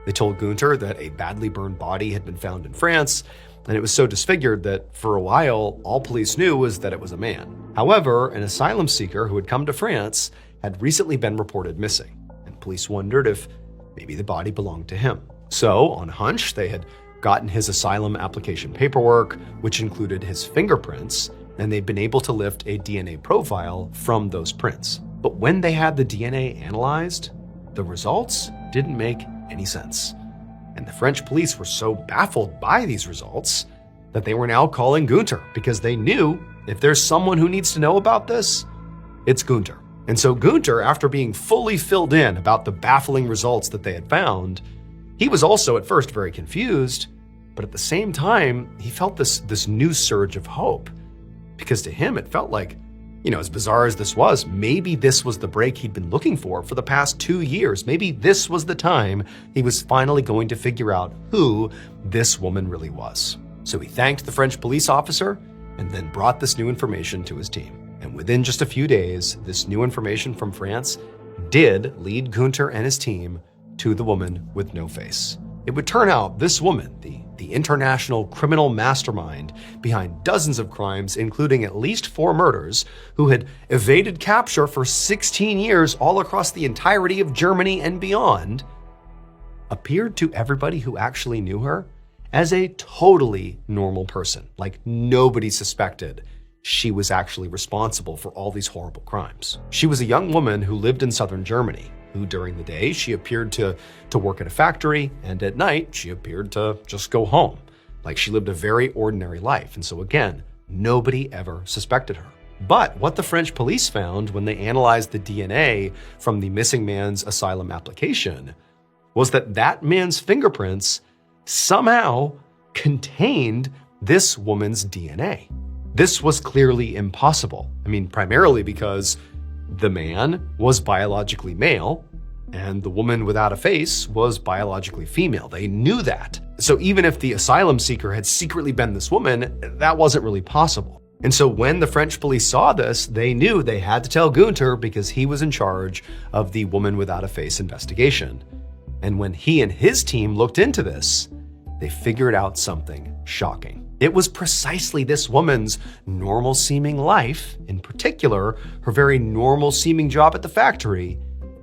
They told Gunter that a badly burned body had been found in France, and it was so disfigured that for a while, all police knew was that it was a man. However, an asylum seeker who had come to France had recently been reported missing, and police wondered if maybe the body belonged to him. So, on a hunch, they had gotten his asylum application paperwork, which included his fingerprints, and they'd been able to lift a DNA profile from those prints. But when they had the DNA analyzed, the results didn't make any sense. And the French police were so baffled by these results that they were now calling Gunter because they knew if there's someone who needs to know about this, it's Gunter. And so Gunter, after being fully filled in about the baffling results that they had found, he was also at first very confused, but at the same time, he felt this new surge of hope. Because to him, it felt like, as bizarre as this was, maybe this was the break he'd been looking for the past 2 years. Maybe this was the time he was finally going to figure out who this woman really was. So he thanked the French police officer and then brought this new information to his team. And within just a few days, this new information from France did lead Gunter and his team to the woman with no face. It would turn out this woman, the international criminal mastermind behind dozens of crimes, including at least 4 murders, who had evaded capture for 16 years all across the entirety of Germany and beyond, appeared to everybody who actually knew her as a totally normal person. Like nobody suspected she was actually responsible for all these horrible crimes. She was a young woman who lived in southern Germany, who during the day she appeared to work at a factory, and at night she appeared to just go home. Like she lived a very ordinary life. And so again, nobody ever suspected her. But what the French police found when they analyzed the DNA from the missing man's asylum application was that man's fingerprints somehow contained this woman's DNA. This was clearly impossible. Primarily because the man was biologically male and the woman without a face was biologically female. They knew that. So even if the asylum seeker had secretly been this woman, that wasn't really possible. And so when the French police saw this, they knew they had to tell Gunter because he was in charge of the woman without a face investigation. And when he and his team looked into this, they figured out something shocking. It was precisely this woman's normal-seeming life, in particular, her very normal-seeming job at the factory,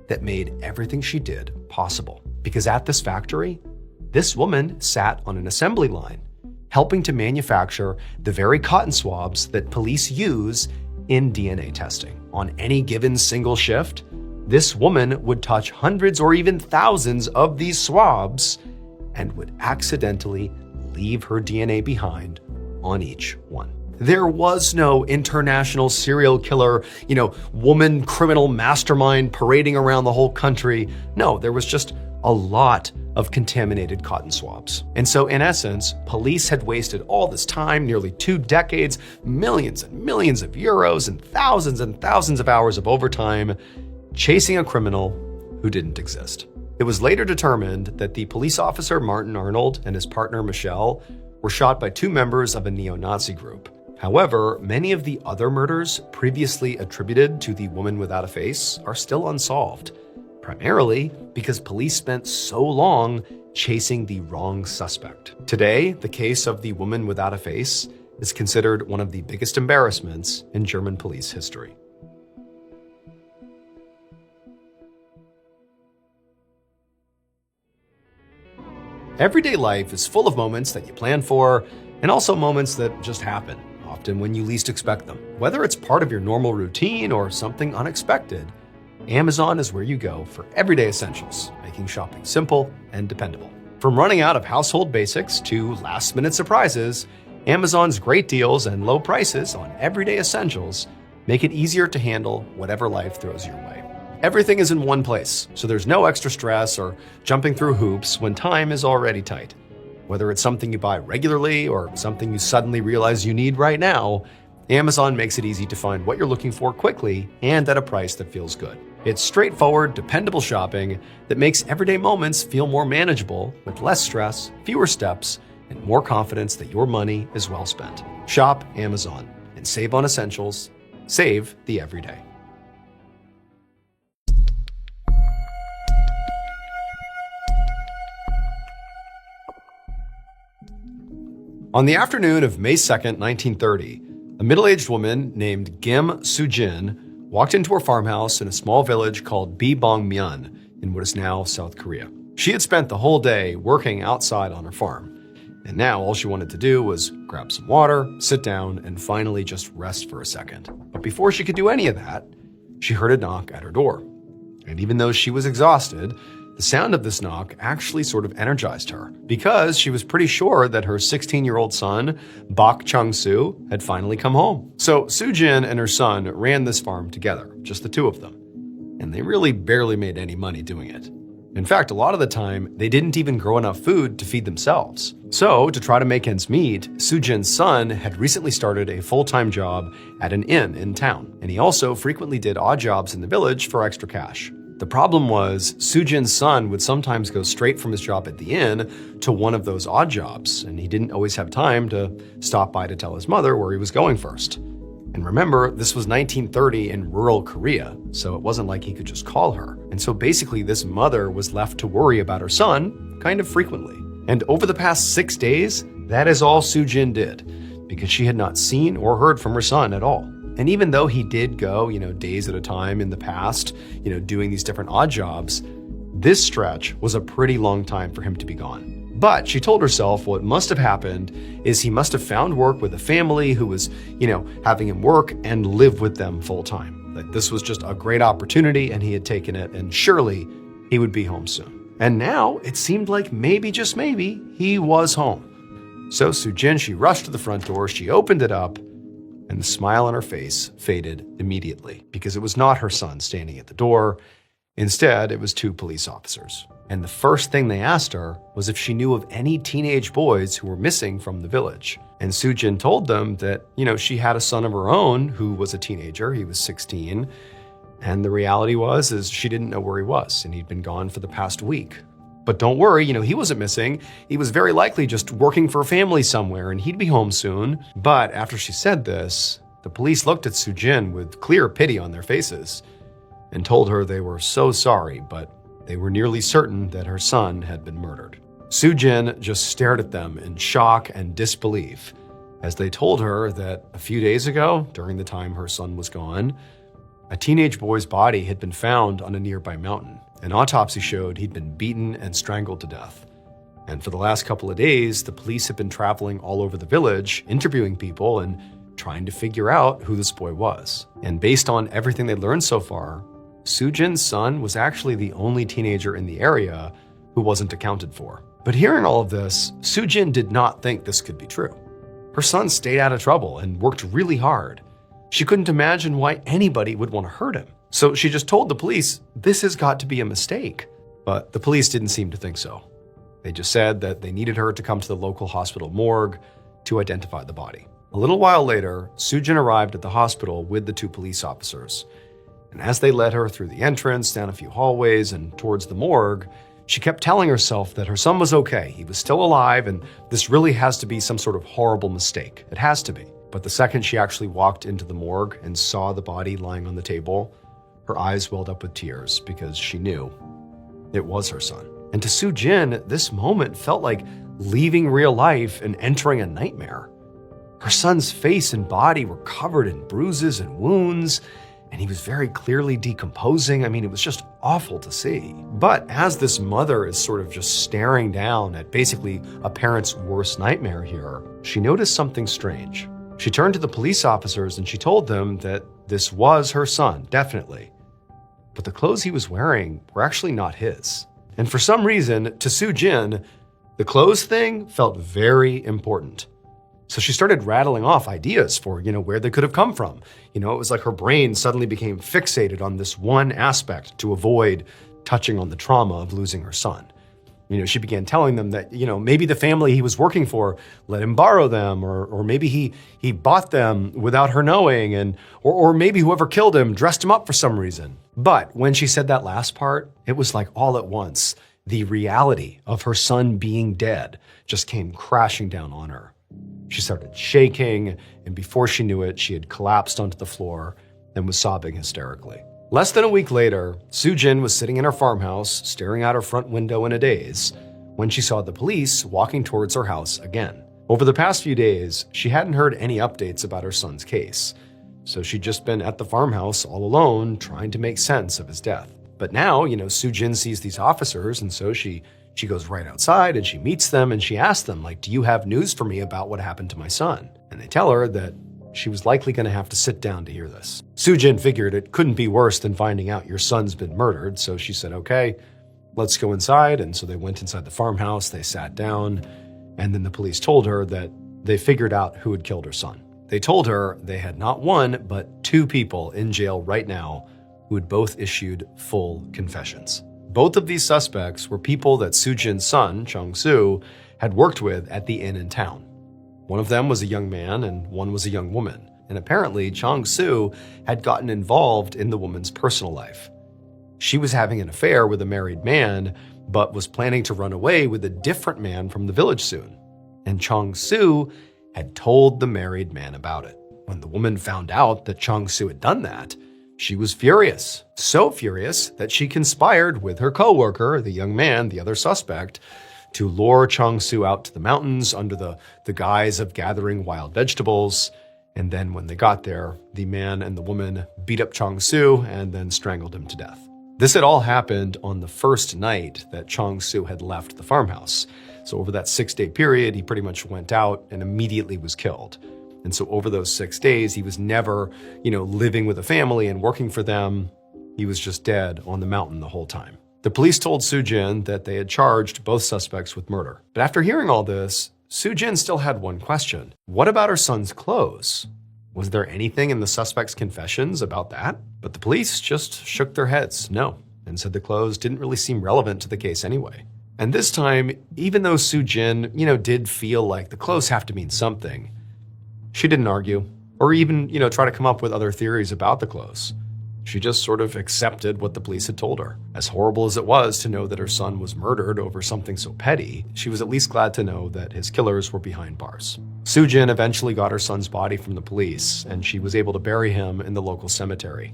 that made everything she did possible. Because at this factory, this woman sat on an assembly line, helping to manufacture the very cotton swabs that police use in DNA testing. On any given single shift, this woman would touch hundreds or even thousands of these swabs and would accidentally leave her DNA behind on each one. There was no international serial killer, woman criminal mastermind parading around the whole country. No, there was just a lot of contaminated cotton swabs. And so in essence, police had wasted all this time, nearly 2 decades, millions and millions of euros, and thousands of hours of overtime, chasing a criminal who didn't exist. It was later determined that the police officer Martin Arnold and his partner Michelle were shot by 2 members of a neo-Nazi group. However, many of the other murders previously attributed to the woman without a face are still unsolved, primarily because police spent so long chasing the wrong suspect. Today, the case of the woman without a face is considered one of the biggest embarrassments in German police history. Everyday life is full of moments that you plan for, and also moments that just happen, often when you least expect them. Whether it's part of your normal routine or something unexpected, Amazon is where you go for everyday essentials, making shopping simple and dependable. From running out of household basics to last-minute surprises, Amazon's great deals and low prices on everyday essentials make it easier to handle whatever life throws your way. Everything is in one place, so there's no extra stress or jumping through hoops when time is already tight. Whether it's something you buy regularly or something you suddenly realize you need right now, Amazon makes it easy to find what you're looking for quickly and at a price that feels good. It's straightforward, dependable shopping that makes everyday moments feel more manageable with less stress, fewer steps, and more confidence that your money is well spent. Shop Amazon and save on essentials. Save the everyday. On the afternoon of May 2nd, 1930, a middle-aged woman named Kim Soo-jin walked into her farmhouse in a small village called Bibongmyeon in what is now South Korea. She had spent the whole day working outside on her farm, and now all she wanted to do was grab some water, sit down, and finally just rest for a second. But before she could do any of that, she heard a knock at her door. And even though she was exhausted, the sound of this knock actually sort of energized her because she was pretty sure that her 16-year-old son, Bak Chung-soo, had finally come home. So Soo-jin and her son ran this farm together, just the two of them. And they really barely made any money doing it. In fact, a lot of the time, they didn't even grow enough food to feed themselves. So to try to make ends meet, Soo-jin's son had recently started a full-time job at an inn in town. And he also frequently did odd jobs in the village for extra cash. The problem was, Soo-jin's son would sometimes go straight from his job at the inn to one of those odd jobs, and he didn't always have time to stop by to tell his mother where he was going first. And remember, this was 1930 in rural Korea, so it wasn't like he could just call her. And so basically, this mother was left to worry about her son kind of frequently. And over the past 6 days, that is all Soo-jin did, because she had not seen or heard from her son at all. And even though he did go, days at a time in the past, doing these different odd jobs, this stretch was a pretty long time for him to be gone. But she told herself what must have happened is he must have found work with a family who was, having him work and live with them full time. Like this was just a great opportunity and he had taken it, and surely he would be home soon. And now it seemed like maybe, just maybe, he was home. So Soo-jin, she rushed to the front door, she opened it up, and the smile on her face faded immediately because it was not her son standing at the door. Instead, it was two police officers. And the first thing they asked her was if she knew of any teenage boys who were missing from the village. And Soo-jin told them that, she had a son of her own who was a teenager. He was 16. And the reality is she didn't know where he was, and he'd been gone for the past week. But don't worry, he wasn't missing. He was very likely just working for a family somewhere, and he'd be home soon. But after she said this, the police looked at Soo-jin with clear pity on their faces and told her they were so sorry, but they were nearly certain that her son had been murdered. Soo-jin just stared at them in shock and disbelief as they told her that a few days ago, during the time her son was gone, a teenage boy's body had been found on a nearby mountain. An autopsy showed he'd been beaten and strangled to death. And for the last couple of days, the police had been traveling all over the village, interviewing people and trying to figure out who this boy was. And based on everything they learned so far, Soo-jin's son was actually the only teenager in the area who wasn't accounted for. But hearing all of this, Soo-jin did not think this could be true. Her son stayed out of trouble and worked really hard. She couldn't imagine why anybody would want to hurt him. So she just told the police, this has got to be a mistake. But the police didn't seem to think so. They just said that they needed her to come to the local hospital morgue to identify the body. A little while later, Soo-jin arrived at the hospital with the two police officers. And as they led her through the entrance, down a few hallways, and towards the morgue, she kept telling herself that her son was okay. He was still alive, and this really has to be some sort of horrible mistake. It has to be. But the second she actually walked into the morgue and saw the body lying on the table, her eyes welled up with tears because she knew it was her son. And to Soo-jin, this moment felt like leaving real life and entering a nightmare. Her son's face and body were covered in bruises and wounds, and he was very clearly decomposing. It was just awful to see. But as this mother is sort of just staring down at basically a parent's worst nightmare here, she noticed something strange. She turned to the police officers and she told them that this was her son, definitely. But the clothes he was wearing were actually not his. And for some reason, to Soo-jin, the clothes thing felt very important. So she started rattling off ideas for, where they could have come from. It was like her brain suddenly became fixated on this one aspect to avoid touching on the trauma of losing her son. She began telling them that, maybe the family he was working for let him borrow them, or maybe he bought them without her knowing, or maybe whoever killed him dressed him up for some reason. But when she said that last part, it was like all at once, the reality of her son being dead just came crashing down on her. She started shaking, and before she knew it, she had collapsed onto the floor and was sobbing hysterically. Less than a week later, Soo-jin was sitting in her farmhouse, staring out her front window in a daze, when she saw the police walking towards her house again. Over the past few days, she hadn't heard any updates about her son's case, so she'd just been at the farmhouse all alone, trying to make sense of his death. But now, Soo-jin sees these officers, and so she goes right outside and she meets them and she asks them, do you have news for me about what happened to my son? And they tell her that she was likely going to have to sit down to hear this. Soo-jin figured it couldn't be worse than finding out your son's been murdered, so she said, okay, let's go inside. And so they went inside the farmhouse, they sat down, and then the police told her that they figured out who had killed her son. They told her they had not one, but two people in jail right now who had both issued full confessions. Both of these suspects were people that Soo-jin's son, Chung-soo, had worked with at the inn in town. One of them was a young man and one was a young woman. And apparently, Chung-soo had gotten involved in the woman's personal life. She was having an affair with a married man, but was planning to run away with a different man from the village soon. And Chung-soo had told the married man about it. When the woman found out that Chung-soo had done that, she was furious. So furious that she conspired with her coworker, the young man, the other suspect, to lure Chung-soo out to the mountains under the guise of gathering wild vegetables. And then when they got there, the man and the woman beat up Chung-soo and then strangled him to death. This had all happened on the first night that Chung-soo had left the farmhouse. So over that 6-day period, he pretty much went out and immediately was killed. And so over those 6 days, he was never, living with a family and working for them. He was just dead on the mountain the whole time. The police told Soo-jin that they had charged both suspects with murder. But after hearing all this, Soo-jin still had one question. What about her son's clothes? Was there anything in the suspect's confessions about that? But the police just shook their heads, no, and said the clothes didn't really seem relevant to the case anyway. And this time, even though Soo-jin, did feel like the clothes have to mean something, she didn't argue or even, try to come up with other theories about the clothes. She just sort of accepted what the police had told her. As horrible as it was to know that her son was murdered over something so petty, she was at least glad to know that his killers were behind bars. Soo-jin eventually got her son's body from the police, and she was able to bury him in the local cemetery.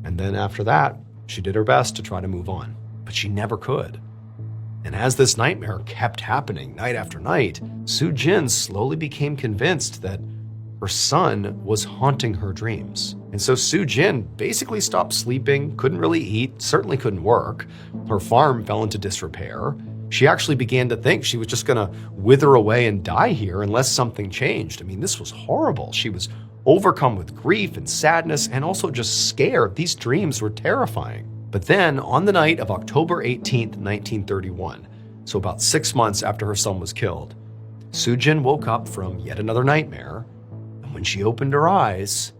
And then after that, she did her best to try to move on, but she never could. And as this nightmare kept happening night after night, Soo-jin slowly became convinced that her son was haunting her dreams. And so Soo-jin basically stopped sleeping, couldn't really eat, certainly couldn't work. Her farm fell into disrepair. She actually began to think she was just gonna wither away and die here unless something changed. I mean, this was horrible. She was overcome with grief and sadness and also just scared. These dreams were terrifying. But then on the night of October 18th, 1931, so about 6 months after her son was killed, Soo-jin woke up from yet another nightmare. When she opened her eyes,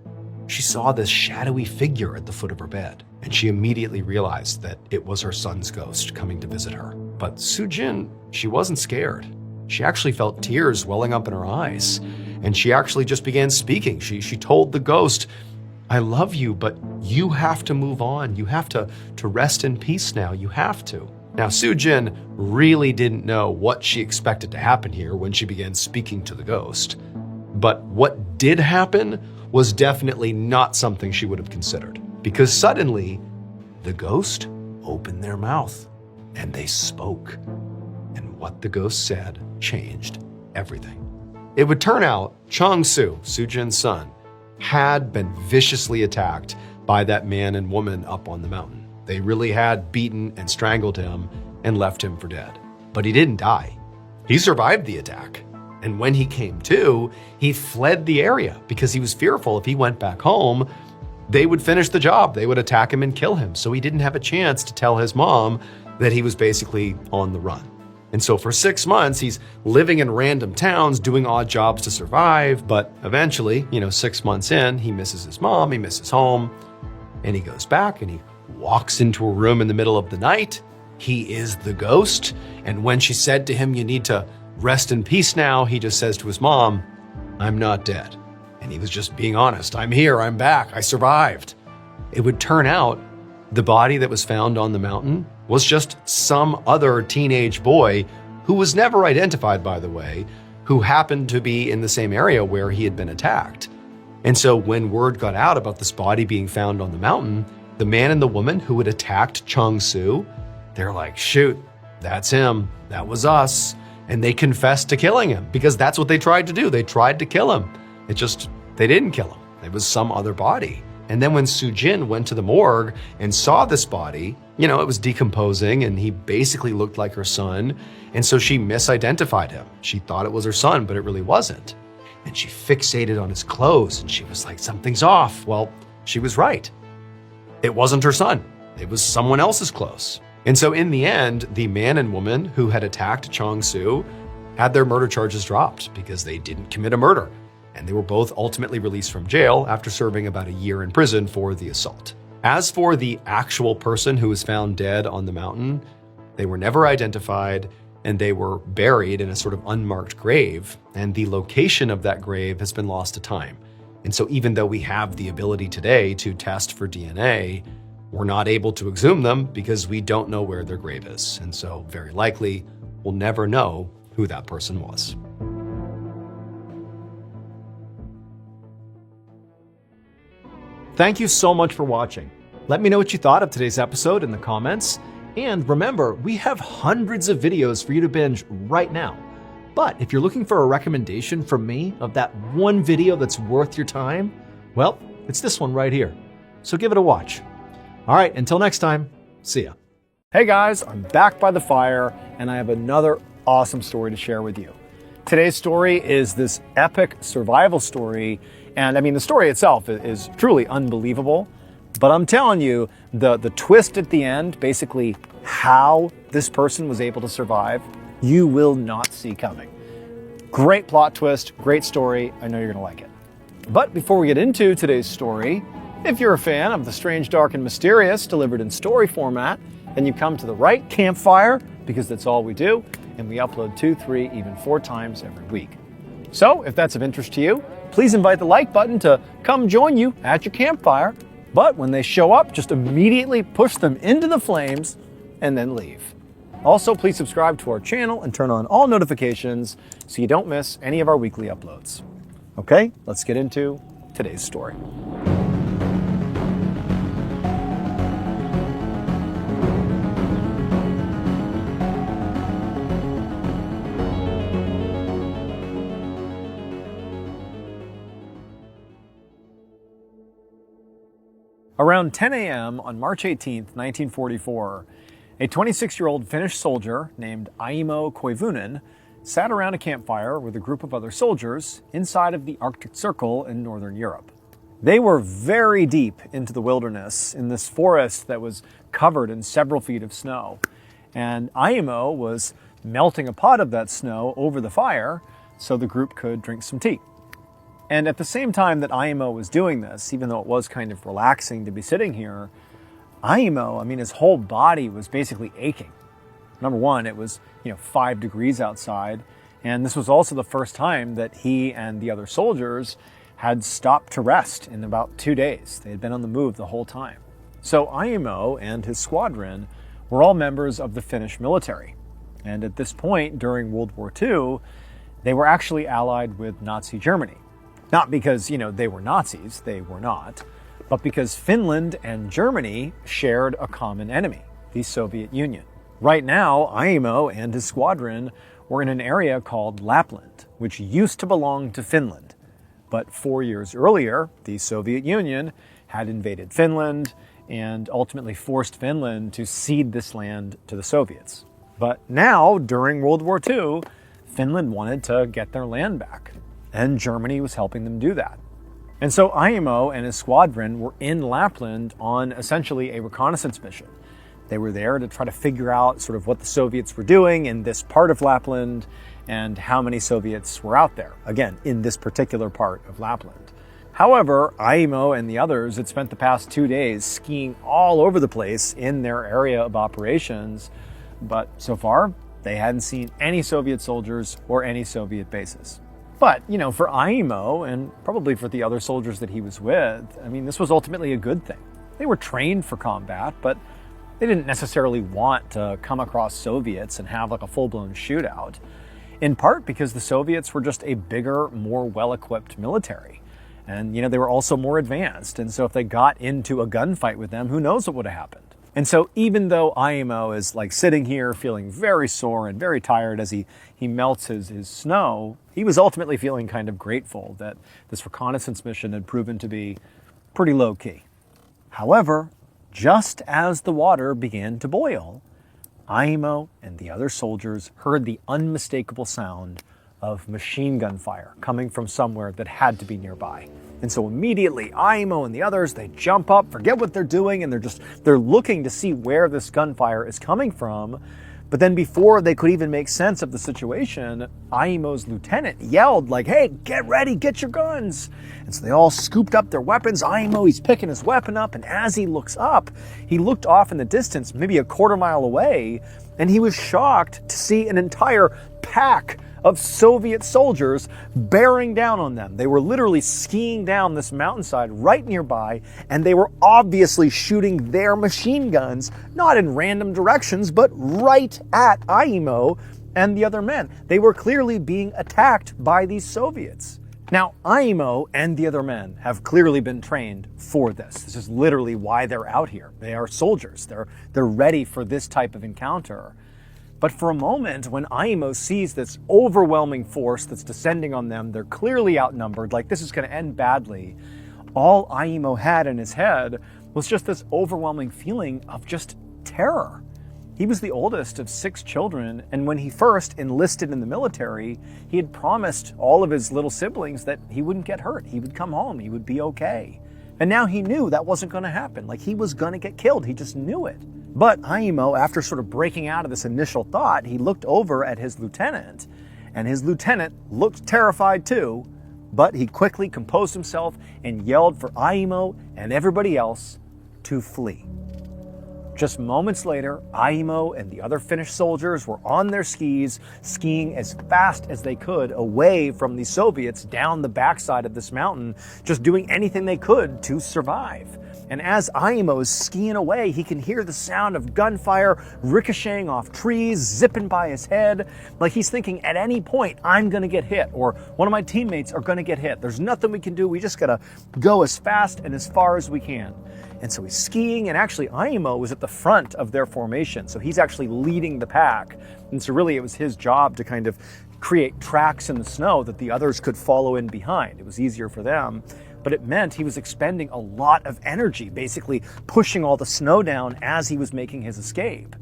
she saw this shadowy figure at the foot of her bed, and she immediately realized that it was her son's ghost coming to visit her. But Soo-jin, she wasn't scared. She actually felt tears welling up in her eyes, and she actually just began speaking. She told the ghost, "I love you, but you have to move on. You have to rest in peace now. You have to." Now, Soo-jin really didn't know what she expected to happen here when she began speaking to the ghost. But what did happen was definitely not something she would have considered, because suddenly the ghost opened their mouth and they spoke. And what the ghost said changed everything. It would turn out Chung-soo, Soo-jin's son, had been viciously attacked by that man and woman up on the mountain. They really had beaten and strangled him and left him for dead. But he didn't die. He survived the attack. And when he came to, he fled the area because he was fearful if he went back home, they would finish the job. They would attack him and kill him. So he didn't have a chance to tell his mom that he was basically on the run. And so for 6 months, he's living in random towns, doing odd jobs to survive. But eventually, 6 months in, he misses his mom, he misses home, and he goes back and he walks into a room in the middle of the night. he is the ghost. And when she said to him, "You need to rest in peace now," he just says to his mom, "I'm not dead." And he was just being honest. "I'm here, I'm back, I survived." It would turn out the body that was found on the mountain was just some other teenage boy who was never identified, by the way, who happened to be in the same area where he had been attacked. And so when word got out about this body being found on the mountain, the man and the woman who had attacked Chung Soo, they're like, "Shoot, that's him, that was us." And they confessed to killing him because that's what they tried to do. They tried to kill him. They didn't kill him. It was some other body. And then when Soo Jin went to the morgue and saw this body, it was decomposing and he basically looked like her son. And so she misidentified him. She thought it was her son, but it really wasn't. And she fixated on his clothes and she was like, "Something's off." Well, she was right. It wasn't her son. It was someone else's clothes. And so in the end, the man and woman who had attacked Chung Soo had their murder charges dropped because they didn't commit a murder. And they were both ultimately released from jail after serving about a year in prison for the assault. As for the actual person who was found dead on the mountain, they were never identified and they were buried in a sort of unmarked grave. And the location of that grave has been lost to time. And so even though we have the ability today to test for DNA, we're not able to exhume them because we don't know where their grave is. And so very likely we'll never know who that person was. Thank you so much for watching. Let me know what you thought of today's episode in the comments. And remember, we have hundreds of videos for you to binge right now. But if you're looking for a recommendation from me of that one video that's worth your time, well, it's this one right here. So give it a watch. All right, until next time, see ya. Hey guys, I'm back by the fire and I have another awesome story to share with you. Today's story is this epic survival story. And I mean, the story itself is truly unbelievable, but I'm telling you, the twist at the end, basically how this person was able to survive, you will not see coming. Great plot twist, great story. I know you're gonna like it. But before we get into today's story, if you're a fan of the strange, dark, and mysterious delivered in story format, then you come to the right campfire because that's all we do, and we upload 2, 3, even 4 times every week. So if that's of interest to you, please invite the like button to come join you at your campfire. But when they show up, just immediately push them into the flames and then leave. Also, please subscribe to our channel and turn on all notifications so you don't miss any of our weekly uploads. Okay, let's get into today's story. Around 10 a.m. on March 18, 1944, a 26-year-old Finnish soldier named Aimo Koivunen sat around a campfire with a group of other soldiers inside of the Arctic Circle in Northern Europe. They were very deep into the wilderness in this forest that was covered in several feet of snow. And Aimo was melting a pot of that snow over the fire so the group could drink some tea. And at the same time that Aimo was doing this, even though it was kind of relaxing to be sitting here, Aimo, his whole body was basically aching. Number one, it was 5 degrees outside, and this was also the first time that he and the other soldiers had stopped to rest in about 2 days. They had been on the move the whole time. So Aimo and his squadron were all members of the Finnish military. And at this point, during World War II, they were actually allied with Nazi Germany. Not because, they were Nazis, they were not, but because Finland and Germany shared a common enemy, the Soviet Union. Right now, Aimo and his squadron were in an area called Lapland, which used to belong to Finland. But 4 years earlier, the Soviet Union had invaded Finland and ultimately forced Finland to cede this land to the Soviets. But now, during World War II, Finland wanted to get their land back, and Germany was helping them do that. And so Aimo and his squadron were in Lapland on essentially a reconnaissance mission. They were there to try to figure out sort of what the Soviets were doing in this part of Lapland and how many Soviets were out there, again, in this particular part of Lapland. However, Aimo and the others had spent the past 2 days skiing all over the place in their area of operations, But so far, they hadn't seen any Soviet soldiers or any Soviet bases. But, for Aimo, and probably for the other soldiers that he was with, this was ultimately a good thing. They were trained for combat, but they didn't necessarily want to come across Soviets and have like a full-blown shootout, in part because the Soviets were just a bigger, more well-equipped military. And, they were also more advanced. And so if they got into a gunfight with them, who knows what would have happened. And so even though Aimo is like sitting here feeling very sore and very tired as he melts his snow, he was ultimately feeling kind of grateful that this reconnaissance mission had proven to be pretty low-key. However, just as the water began to boil, Aimo and the other soldiers heard the unmistakable sound of machine gun fire coming from somewhere that had to be nearby. And so immediately Aimo and the others, they jump up, forget what they're doing, and they're looking to see where this gunfire is coming from. But then before they could even make sense of the situation, Aimo's lieutenant yelled like, "Hey, get ready, get your guns." And so they all scooped up their weapons. Aimo, he's picking his weapon up, and as he looks up, he looked off in the distance, maybe a quarter mile away, and he was shocked to see an entire pack of Soviet soldiers bearing down on them. They were literally skiing down this mountainside right nearby, and they were obviously shooting their machine guns, not in random directions, but right at Aimo and the other men. They were clearly being attacked by these Soviets. Now, Aimo and the other men have clearly been trained for this. This is literally why they're out here. They are soldiers. They're ready for this type of encounter. But for a moment, when Aimo sees this overwhelming force that's descending on them, they're clearly outnumbered, like this is going to end badly. All Aimo had in his head was just this overwhelming feeling of just terror. He was the oldest of 6 children, and when he first enlisted in the military, he had promised all of his little siblings that he wouldn't get hurt, he would come home, he would be okay. And now he knew that wasn't going to happen, like he was going to get killed, he just knew it. But Aimo, after sort of breaking out of this initial thought, he looked over at his lieutenant, and his lieutenant looked terrified too, but he quickly composed himself and yelled for Aimo and everybody else to flee. Just moments later, Aimo and the other Finnish soldiers were on their skis, skiing as fast as they could away from the Soviets down the backside of this mountain, just doing anything they could to survive. And as Aimo is skiing away, he can hear the sound of gunfire ricocheting off trees, zipping by his head, like he's thinking at any point, I'm going to get hit, or one of my teammates are going to get hit. There's nothing we can do. We just got to go as fast and as far as we can. And so he's skiing, and actually Aimo was at the front of their formation, so he's actually leading the pack. And so really it was his job to kind of create tracks in the snow that the others could follow in behind. It was easier for them. But it meant he was expending a lot of energy, basically pushing all the snow down as he was making his escape.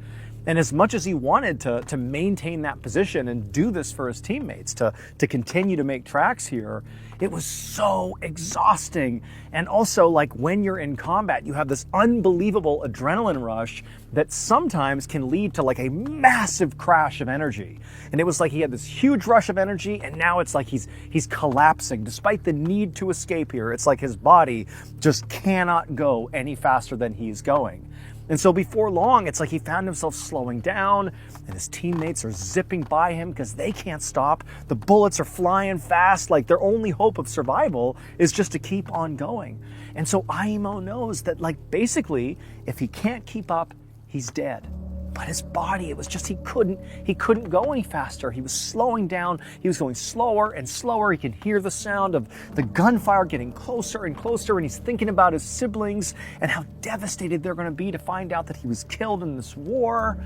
And as much as he wanted to maintain that position and do this for his teammates, to continue to make tracks here, it was so exhausting. And also, like when you're in combat, you have this unbelievable adrenaline rush that sometimes can lead to like a massive crash of energy. And it was like he had this huge rush of energy, and now it's like he's collapsing. Despite the need to escape here, it's like his body just cannot go any faster than he's going. And so before long, it's like he found himself slowing down, and his teammates are zipping by him because they can't stop. The bullets are flying fast, like their only hope of survival is just to keep on going. And so Aimo knows that, like, basically, if he can't keep up, he's dead. But his body, it was just he couldn't go any faster. He was slowing down. He was going slower and slower. He could hear the sound of the gunfire getting closer and closer, and he's thinking about his siblings and how devastated they're going to be to find out that he was killed in this war.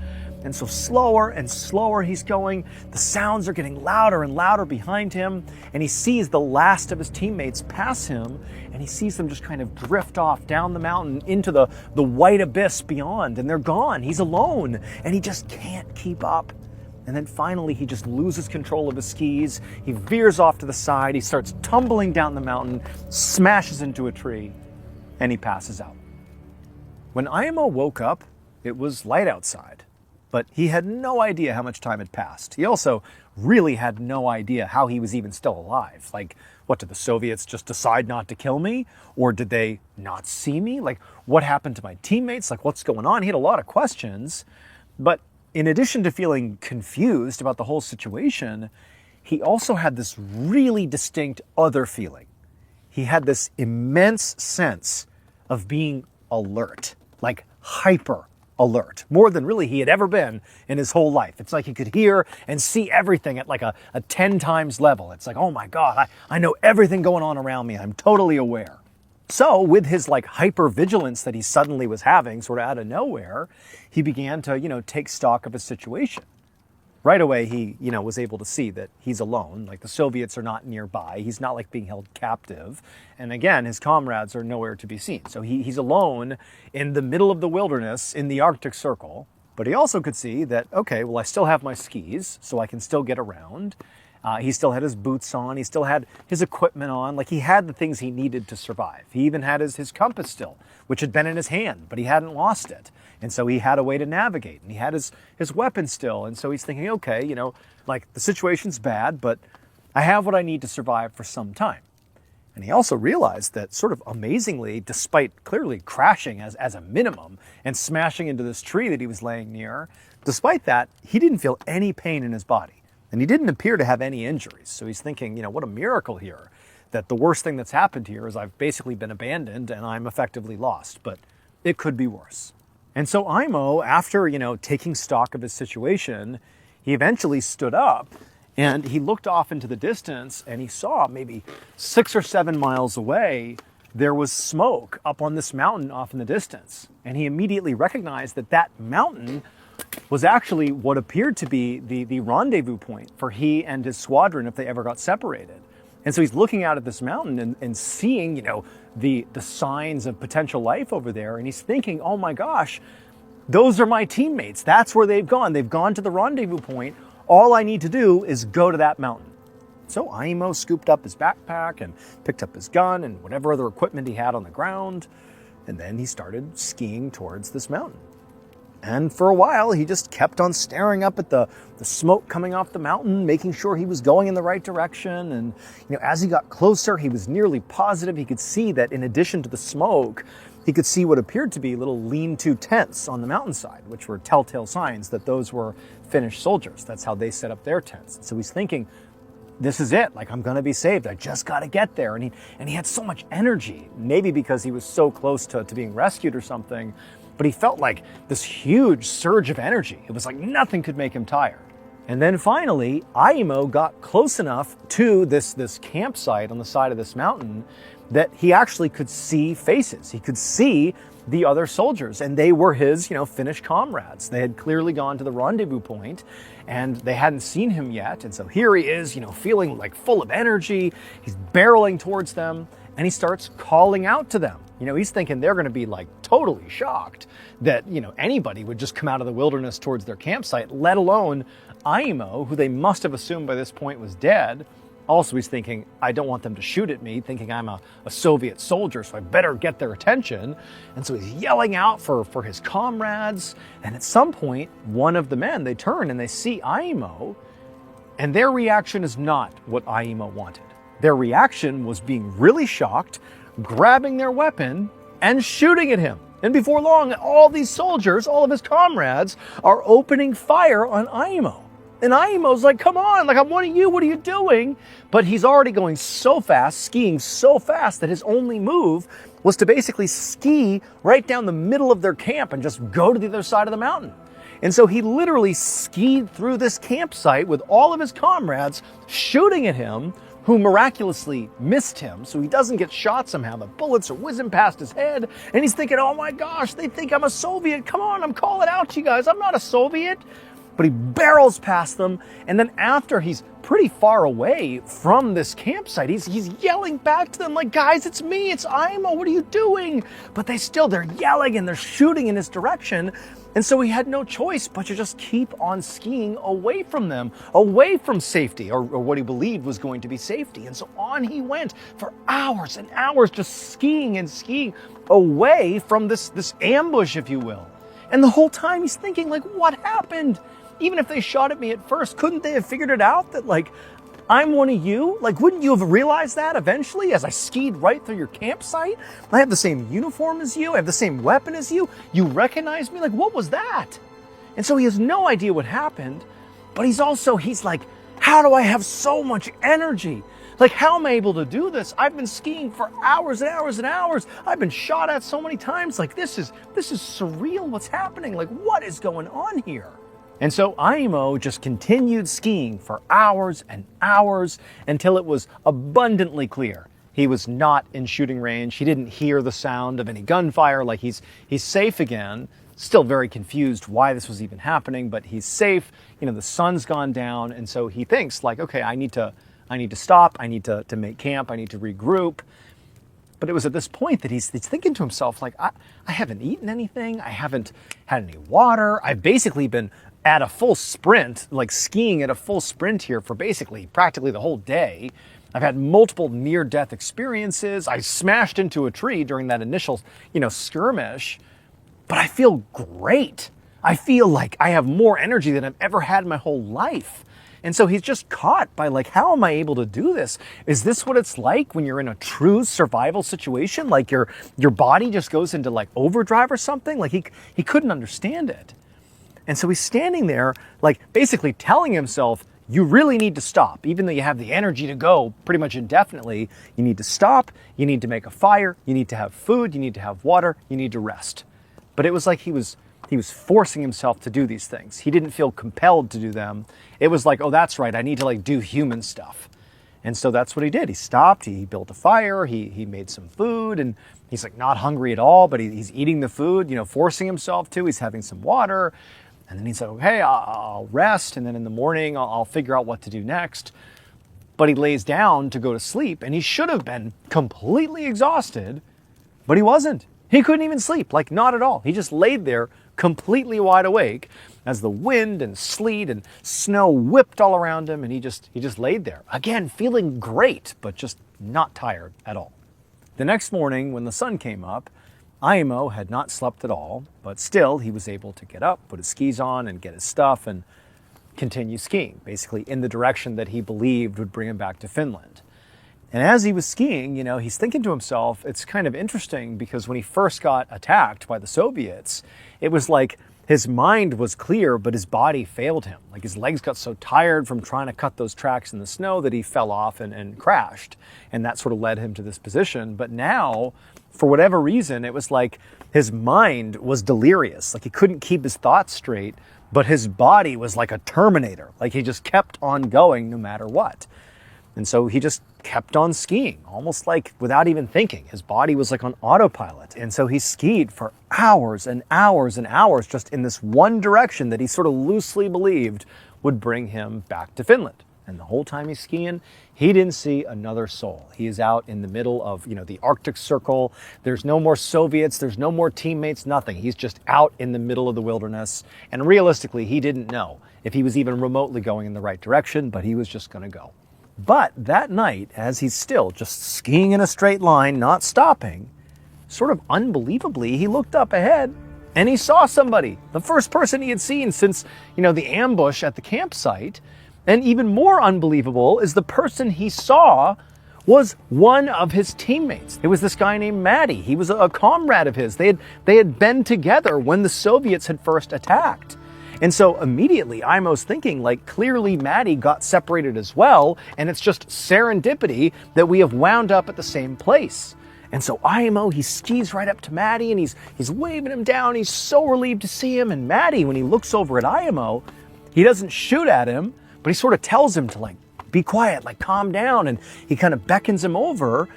And so slower and slower he's going. The sounds are getting louder and louder behind him, and he sees the last of his teammates pass him, and he sees them just kind of drift off down the mountain into the white abyss beyond, and they're gone. He's alone, and he just can't keep up. And then finally, he just loses control of his skis. He veers off to the side. He starts tumbling down the mountain, smashes into a tree, and he passes out. When Aimo woke up, it was light outside, but he had no idea how much time had passed. He also really had no idea how he was even still alive. Like, what, did the Soviets just decide not to kill me? Or did they not see me? Like, what happened to my teammates? Like, what's going on? He had a lot of questions, but in addition to feeling confused about the whole situation, he also had this really distinct other feeling. He had this immense sense of being alert, like hyper alert, more than really he had ever been in his whole life. It's like he could hear and see everything at like a 10 times level. It's like, oh my God, I know everything going on around me. I'm totally aware. So with his like hyper vigilance that he suddenly was having sort of out of nowhere, he began to, take stock of his situation. Right away, he, was able to see that he's alone. Like the Soviets are not nearby. He's not like being held captive. And again, his comrades are nowhere to be seen. So he's alone in the middle of the wilderness in the Arctic Circle. But he also could see that, okay, well, I still have my skis, so I can still get around. He still had his boots on. He still had his equipment on. Like he had the things he needed to survive. He even had his compass still, which had been in his hand, but he hadn't lost it. And so he had a way to navigate, and he had his weapon still. And so he's thinking, okay, like the situation's bad, but I have what I need to survive for some time. And he also realized that sort of amazingly, despite clearly crashing as a minimum and smashing into this tree that he was laying near, despite that, he didn't feel any pain in his body. And he didn't appear to have any injuries. So he's thinking, what a miracle here, that the worst thing that's happened here is I've basically been abandoned and I'm effectively lost, but it could be worse. And so Imo, after, taking stock of his situation, he eventually stood up and he looked off into the distance and he saw maybe 6 or 7 miles away, there was smoke up on this mountain off in the distance. And he immediately recognized that mountain was actually what appeared to be the rendezvous point for he and his squadron if they ever got separated. And so he's looking out at this mountain and seeing, the signs of potential life over there. And he's thinking, oh my gosh, those are my teammates. That's where they've gone. They've gone to the rendezvous point. All I need to do is go to that mountain. So Imo scooped up his backpack and picked up his gun and whatever other equipment he had on the ground. And then he started skiing towards this mountain. And for a while, he just kept on staring up at the smoke coming off the mountain, making sure he was going in the right direction. And, as he got closer, he was nearly positive he could see that in addition to the smoke, he could see what appeared to be little lean-to tents on the mountainside, which were telltale signs that those were Finnish soldiers. That's how they set up their tents. So he's thinking, this is it. Like, I'm going to be saved. I just got to get there. And he had so much energy, maybe because he was so close to being rescued or something. But he felt like this huge surge of energy. It was like nothing could make him tired. And then finally, Imo got close enough to this campsite on the side of this mountain that he actually could see faces. He could see the other soldiers, and they were his, Finnish comrades. They had clearly gone to the rendezvous point, and they hadn't seen him yet. And so here he is, feeling like full of energy. He's barreling towards them, and he starts calling out to them. He's thinking they're going to be like totally shocked that, anybody would just come out of the wilderness towards their campsite, let alone Imo, who they must have assumed by this point was dead. Also, he's thinking, I don't want them to shoot at me, thinking I'm a Soviet soldier, so I better get their attention. And so he's yelling out for his comrades. And at some point, one of the men, they turn and they see Imo, and their reaction is not what Imo wanted. Their reaction was being really shocked, grabbing their weapon and shooting at him. And before long, all these soldiers, all of his comrades, are opening fire on Imo. And Imo's like, come on, like, I'm one of you, what are you doing? But he's already going so fast, skiing so fast, that his only move was to basically ski right down the middle of their camp and just go to the other side of the mountain. And so he literally skied through this campsite with all of his comrades shooting at him, who miraculously missed him, so he doesn't get shot somehow. The bullets are whizzing past his head, and he's thinking, oh my gosh, they think I'm a Soviet. Come on, I'm calling out to you guys. I'm not a Soviet. But he barrels past them, and then after he's pretty far away from this campsite, he's yelling back to them like, guys, it's me, it's Imo, what are you doing? But they're yelling and they're shooting in his direction. And so he had no choice but to just keep on skiing away from them, away from safety, or what he believed was going to be safety. And so on he went for hours and hours, just skiing and skiing away from this ambush, if you will. And the whole time he's thinking, like, what happened? Even if they shot at me at first, couldn't they have figured it out that, like, I'm one of you? Like, wouldn't you have realized that eventually as I skied right through your campsite? I have the same uniform as you. I have the same weapon as you. You recognize me? Like, what was that? And so he has no idea what happened, but he's like, how do I have so much energy? Like, how am I able to do this? I've been skiing for hours and hours and hours. I've been shot at so many times. Like, this is surreal. What's happening? Like, what is going on here? And so Aimo just continued skiing for hours and hours until it was abundantly clear he was not in shooting range. He didn't hear the sound of any gunfire. Like, he's safe again. Still very confused why this was even happening, but he's safe. The sun's gone down, and so he thinks, like, okay, I need to stop. I need to make camp. I need to regroup. But it was at this point that he's thinking to himself, like, I haven't eaten anything. I haven't had any water. I've basically been at a full sprint, like skiing at a full sprint here for practically the whole day. I've had multiple near-death experiences. I smashed into a tree during that initial, skirmish. But I feel great. I feel like I have more energy than I've ever had in my whole life. And so he's just caught by, like, how am I able to do this? Is this what it's like when you're in a true survival situation? Like your body just goes into like overdrive or something? Like he couldn't understand it. And so he's standing there, like, basically telling himself, you really need to stop. Even though you have the energy to go pretty much indefinitely, you need to stop, you need to make a fire, you need to have food, you need to have water, you need to rest. But it was like he was forcing himself to do these things. He didn't feel compelled to do them. It was like, oh, that's right, I need to, like, do human stuff. And so that's what he did. He stopped, he built a fire, he made some food, and he's like not hungry at all, but he's eating the food, forcing himself to. He's having some water. And then he said, okay, I'll rest, and then in the morning I'll figure out what to do next. But he lays down to go to sleep, and he should have been completely exhausted, but he wasn't. He couldn't even sleep, like, not at all. He just laid there completely wide awake as the wind and sleet and snow whipped all around him, and he just laid there. Again, feeling great, but just not tired at all. The next morning, when the sun came up, Aimo had not slept at all, but still he was able to get up, put his skis on, and get his stuff and continue skiing, basically in the direction that he believed would bring him back to Finland. And as he was skiing, he's thinking to himself, it's kind of interesting because when he first got attacked by the Soviets, it was like his mind was clear, but his body failed him. Like, his legs got so tired from trying to cut those tracks in the snow that he fell off and crashed. And that sort of led him to this position. But now, for whatever reason, it was like his mind was delirious. Like, he couldn't keep his thoughts straight, but his body was like a Terminator. Like, he just kept on going no matter what. And so he just kept on skiing, almost like without even thinking. His body was like on autopilot. And so he skied for hours and hours and hours just in this one direction that he sort of loosely believed would bring him back to Finland. And the whole time he's skiing, he didn't see another soul. He is out in the middle of, the Arctic Circle. There's no more Soviets. There's no more teammates, nothing. He's just out in the middle of the wilderness. And realistically, he didn't know if he was even remotely going in the right direction, but he was just going to go. But that night, as he's still just skiing in a straight line, not stopping, sort of unbelievably, he looked up ahead and he saw somebody, the first person he had seen since, the ambush at the campsite. And even more unbelievable is the person he saw was one of his teammates. It was this guy named Matty. He was a comrade of his. They had been together when the Soviets had first attacked. And so immediately Aimo's thinking, like, clearly Matty got separated as well, and it's just serendipity that we have wound up at the same place. And so Aimo, he skis right up to Matty, and he's waving him down. He's so relieved to see him. And Matty, when he looks over at Aimo, he doesn't shoot at him, but he sort of tells him to, like, be quiet, like, calm down. And he kind of beckons him over.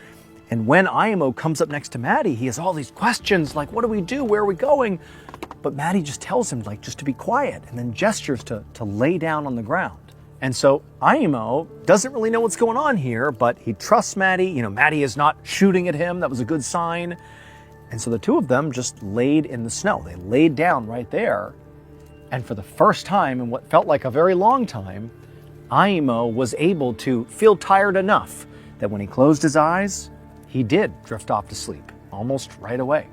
And when Aimo comes up next to Matty, he has all these questions, like, what do we do? Where are we going? But Matty just tells him, like, just to be quiet, and then gestures to lay down on the ground. And so Aimo doesn't really know what's going on here, but he trusts Matty. Matty is not shooting at him. That was a good sign. And so the two of them just laid in the snow. They laid down right there. And for the first time in what felt like a very long time, Aimo was able to feel tired enough that when he closed his eyes, he did drift off to sleep almost right away.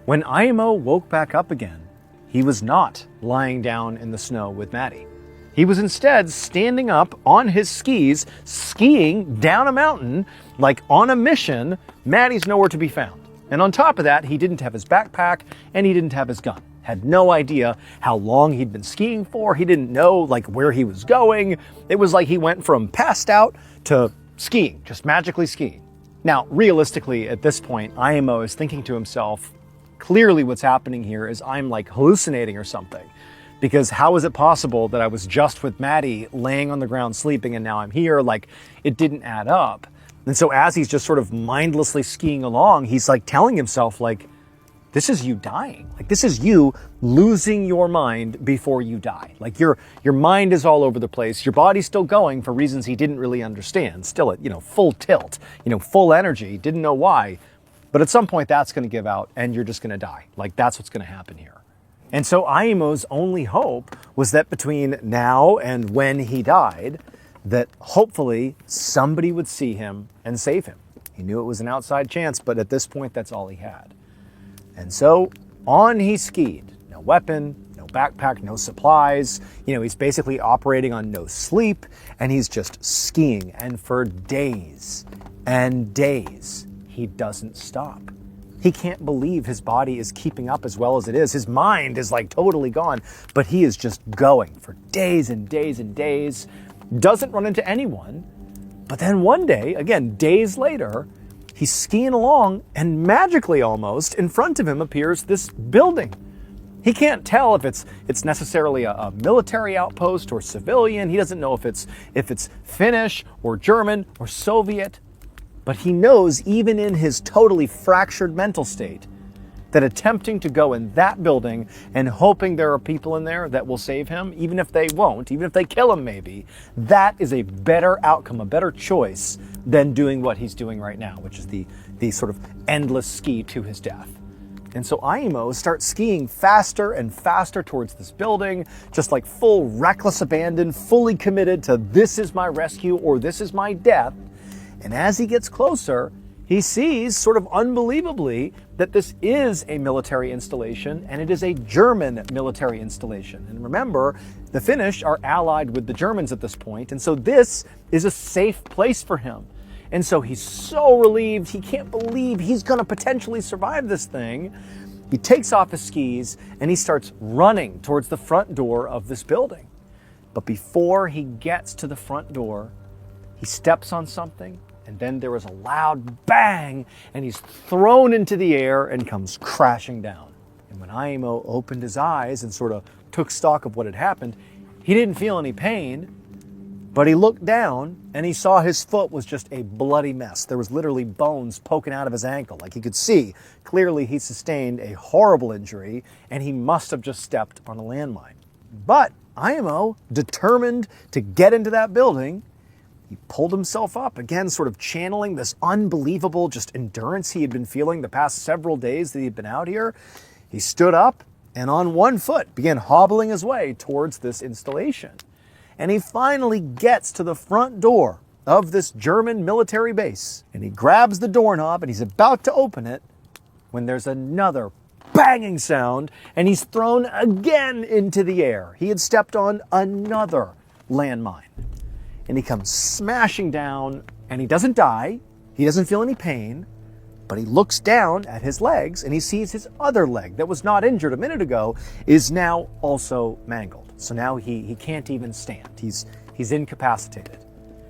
When Aimo woke back up again, he was not lying down in the snow with Matty. He was instead standing up on his skis, skiing down a mountain, like on a mission. Matty's nowhere to be found. And on top of that, he didn't have his backpack and he didn't have his gun. Had no idea how long he'd been skiing for. He didn't know like where he was going. It was like he went from passed out to skiing, just magically skiing. Now, realistically, at this point, IMO is thinking to himself, clearly what's happening here is I'm like hallucinating or something. Because how is it possible that I was just with Maddie laying on the ground sleeping and now I'm here? Like, it didn't add up. And so as he's just sort of mindlessly skiing along, he's like telling himself like, this is you dying. Like, this is you losing your mind before you die. Like your mind is all over the place. Your body's still going for reasons he didn't really understand. Still at, full tilt, full energy, didn't know why. But at some point that's going to give out and you're just going to die. Like, that's what's going to happen here. And so Aimo's only hope was that between now and when he died, that hopefully somebody would see him and save him. He knew it was an outside chance, but at this point, that's all he had. And so on he skied. No weapon, no backpack, no supplies. He's basically operating on no sleep, and he's just skiing. And for days and days, he doesn't stop. He can't believe his body is keeping up as well as it is. His mind is like totally gone, but he is just going for days and days and days. Doesn't run into anyone. But then one day, again, days later, he's skiing along and magically almost in front of him appears this building. He can't tell if it's necessarily a military outpost or civilian. He doesn't know if it's Finnish or German or Soviet. But he knows, even in his totally fractured mental state, that attempting to go in that building and hoping there are people in there that will save him, even if they won't, even if they kill him maybe, that is a better outcome, a better choice than doing what he's doing right now, which is the sort of endless ski to his death. And so Aimo starts skiing faster and faster towards this building, just like full reckless abandon, fully committed to this is my rescue or this is my death. And as he gets closer, he sees, sort of unbelievably, that this is a military installation, and it is a German military installation. And remember, the Finnish are allied with the Germans at this point, and so this is a safe place for him. And so he's so relieved, he can't believe he's going to potentially survive this thing. He takes off his skis, and he starts running towards the front door of this building. But before he gets to the front door, he steps on something, and then there was a loud bang, and he's thrown into the air and comes crashing down. And when Aimo opened his eyes and sort of took stock of what had happened, he didn't feel any pain, but he looked down and he saw his foot was just a bloody mess. There was literally bones poking out of his ankle. Like, he could see clearly he sustained a horrible injury, and he must have just stepped on a landmine. But Aimo, determined to get into that building, he pulled himself up, again, sort of channeling this unbelievable just endurance he had been feeling the past several days that he'd been out here. He stood up and on one foot began hobbling his way towards this installation. And he finally gets to the front door of this German military base. And he grabs the doorknob and he's about to open it when there's another banging sound and he's thrown again into the air. He had stepped on another landmine. And he comes smashing down, and he doesn't die, he doesn't feel any pain, but he looks down at his legs and he sees his other leg that was not injured a minute ago is now also mangled. So now he can't even stand. He's incapacitated.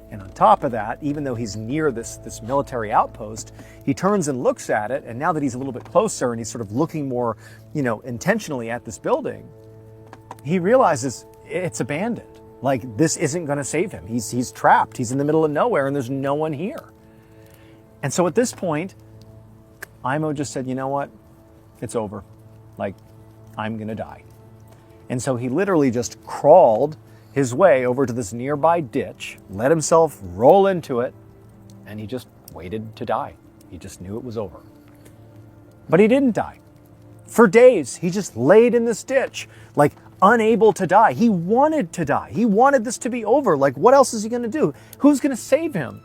And on top of that, even though he's near this military outpost, he turns and looks at it, and now that he's a little bit closer and he's sort of looking more, intentionally at this building, he realizes it's abandoned. Like, this isn't going to save him. He's trapped. He's in the middle of nowhere, and there's no one here. And so at this point, Aimo just said, you know what? It's over. Like, I'm going to die. And so he literally just crawled his way over to this nearby ditch, let himself roll into it, and he just waited to die. He just knew it was over. But he didn't die. For days, he just laid in this ditch, like, unable to die. He wanted to die. He wanted this to be over. Like, what else is he going to do? Who's going to save him?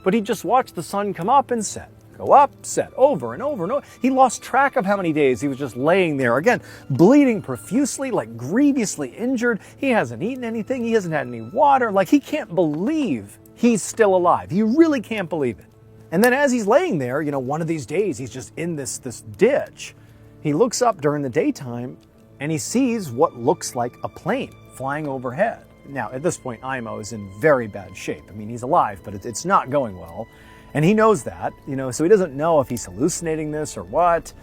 But he just watched the sun come up and set, go up, set, over and over and over. He lost track of how many days he was just laying there, again, bleeding profusely, like grievously injured. He hasn't eaten anything. He hasn't had any water. Like, he can't believe he's still alive. He really can't believe it. And then as he's laying there, one of these days, he's just in this ditch. He looks up during the daytime, and he sees what looks like a plane flying overhead. Now, at this point, Imo is in very bad shape. I mean, he's alive, but it's not going well. And he knows that, so he doesn't know if he's hallucinating this or what,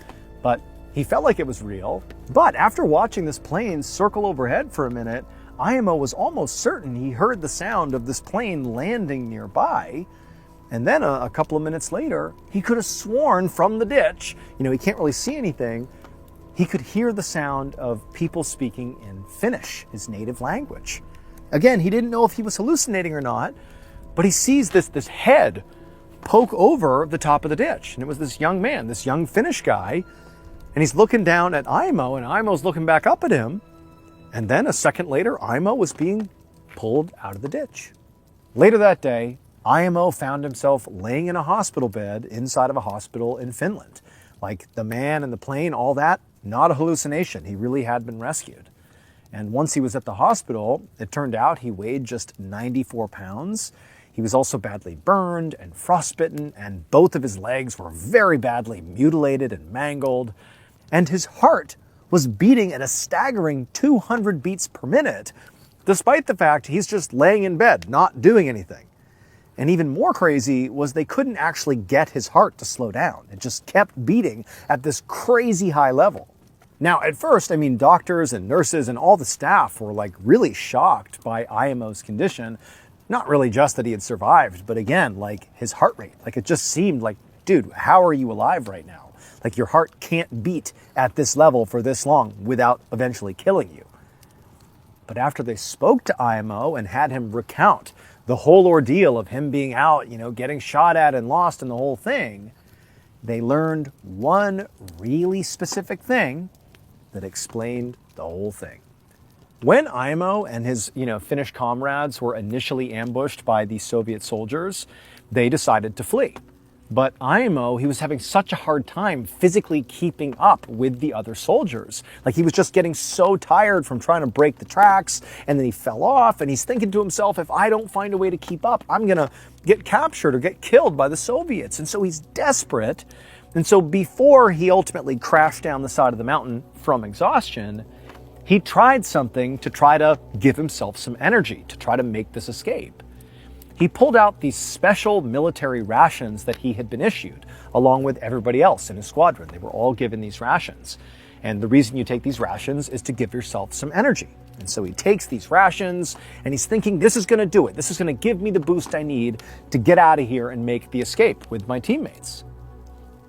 but he felt like it was real. But after watching this plane circle overhead for a minute, Imo was almost certain he heard the sound of this plane landing nearby. And then a couple of minutes later, he could have sworn from the ditch, he can't really see anything, he could hear the sound of people speaking in Finnish, his native language. Again, he didn't know if he was hallucinating or not, but he sees this head poke over the top of the ditch. And it was this young man, this young Finnish guy, and he's looking down at Imo, and Imo's looking back up at him. And then a second later, Imo was being pulled out of the ditch. Later that day, Imo found himself laying in a hospital bed inside of a hospital in Finland. Like the man and the plane, all that, not a hallucination. He really had been rescued. And once he was at the hospital, it turned out he weighed just 94 pounds. He was also badly burned and frostbitten, and both of his legs were very badly mutilated and mangled. And his heart was beating at a staggering 200 beats per minute, despite the fact he's just laying in bed, not doing anything. And even more crazy was they couldn't actually get his heart to slow down. It just kept beating at this crazy high level. Now, at first, doctors and nurses and all the staff were really shocked by Imo's condition. Not really just that he had survived, but again, his heart rate. It just seemed like, dude, how are you alive right now? Your heart can't beat at this level for this long without eventually killing you. But after they spoke to Imo and had him recount the whole ordeal of him being out, getting shot at and lost and the whole thing, they learned one really specific thing that explained the whole thing. When Imo and his, Finnish comrades were initially ambushed by the Soviet soldiers, they decided to flee. But Imo, he was having such a hard time physically keeping up with the other soldiers. He was just getting so tired from trying to break the tracks, and then he fell off, and he's thinking to himself, if I don't find a way to keep up, I'm gonna get captured or get killed by the Soviets. And so he's desperate. And so before he ultimately crashed down the side of the mountain from exhaustion, he tried something to try to give himself some energy, to try to make this escape. He pulled out these special military rations that he had been issued, along with everybody else in his squadron. They were all given these rations. And the reason you take these rations is to give yourself some energy. And so he takes these rations, and he's thinking, this is going to do it. This is going to give me the boost I need to get out of here and make the escape with my teammates.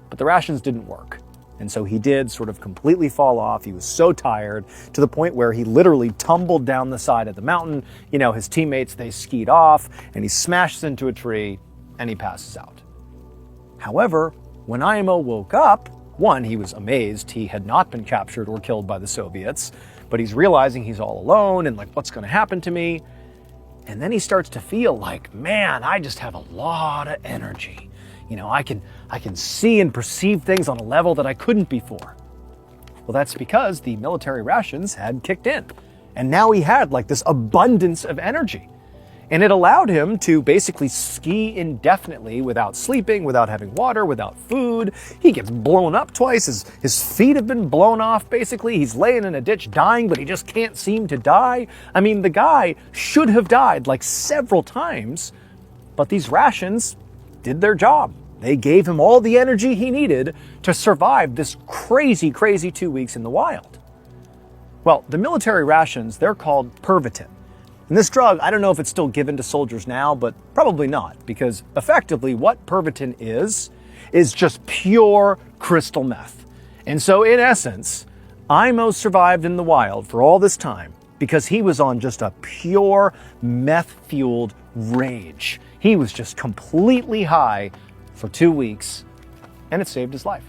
But the rations didn't work. And so he did sort of completely fall off. He was so tired to the point where he literally tumbled down the side of the mountain. His teammates, they skied off, and he smashes into a tree and he passes out. However, when Imo woke up, one, he was amazed he had not been captured or killed by the Soviets, but he's realizing he's all alone and what's going to happen to me? And then he starts to feel man, I just have a lot of energy. I can see and perceive things on a level that I couldn't before. Well, that's because the military rations had kicked in. And now he had this abundance of energy. And it allowed him to basically ski indefinitely without sleeping, without having water, without food. He gets blown up twice. His feet have been blown off, basically. He's laying in a ditch dying, but he just can't seem to die. The guy should have died several times, but these rations did their job. They gave him all the energy he needed to survive this crazy, crazy 2 weeks in the wild. Well, the military rations, they're called Pervitin. And this drug, I don't know if it's still given to soldiers now, but probably not, because effectively what Pervitin is just pure crystal meth. And so in essence, Imo survived in the wild for all this time because he was on just a pure meth-fueled rage. He was just completely high for 2 weeks, and it saved his life.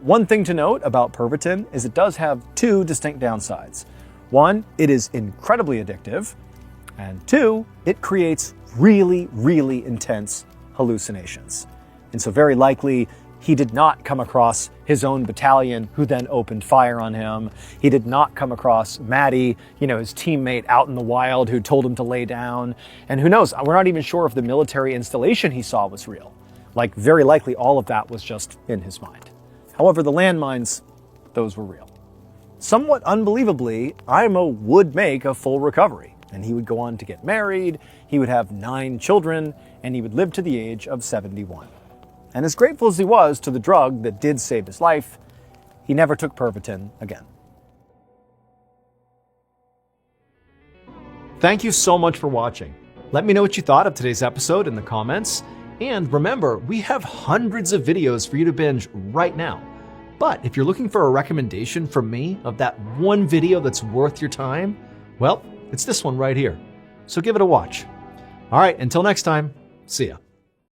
One thing to note about Pervitin is it does have two distinct downsides. One, it is incredibly addictive, and two, it creates really, really intense hallucinations. And so very likely, he did not come across his own battalion who then opened fire on him. He did not come across Maddie, his teammate out in the wild who told him to lay down. And who knows, we're not even sure if the military installation he saw was real. Very likely all of that was just in his mind. However, the landmines, those were real. Somewhat unbelievably, Imo would make a full recovery, and he would go on to get married, he would have 9 children, and he would live to the age of 71. And as grateful as he was to the drug that did save his life, he never took Pervitin again. Thank you so much for watching. Let me know what you thought of today's episode in the comments. And remember, we have hundreds of videos for you to binge right now. But if you're looking for a recommendation from me of that one video that's worth your time, well, it's this one right here. So give it a watch. All right, until next time, see ya.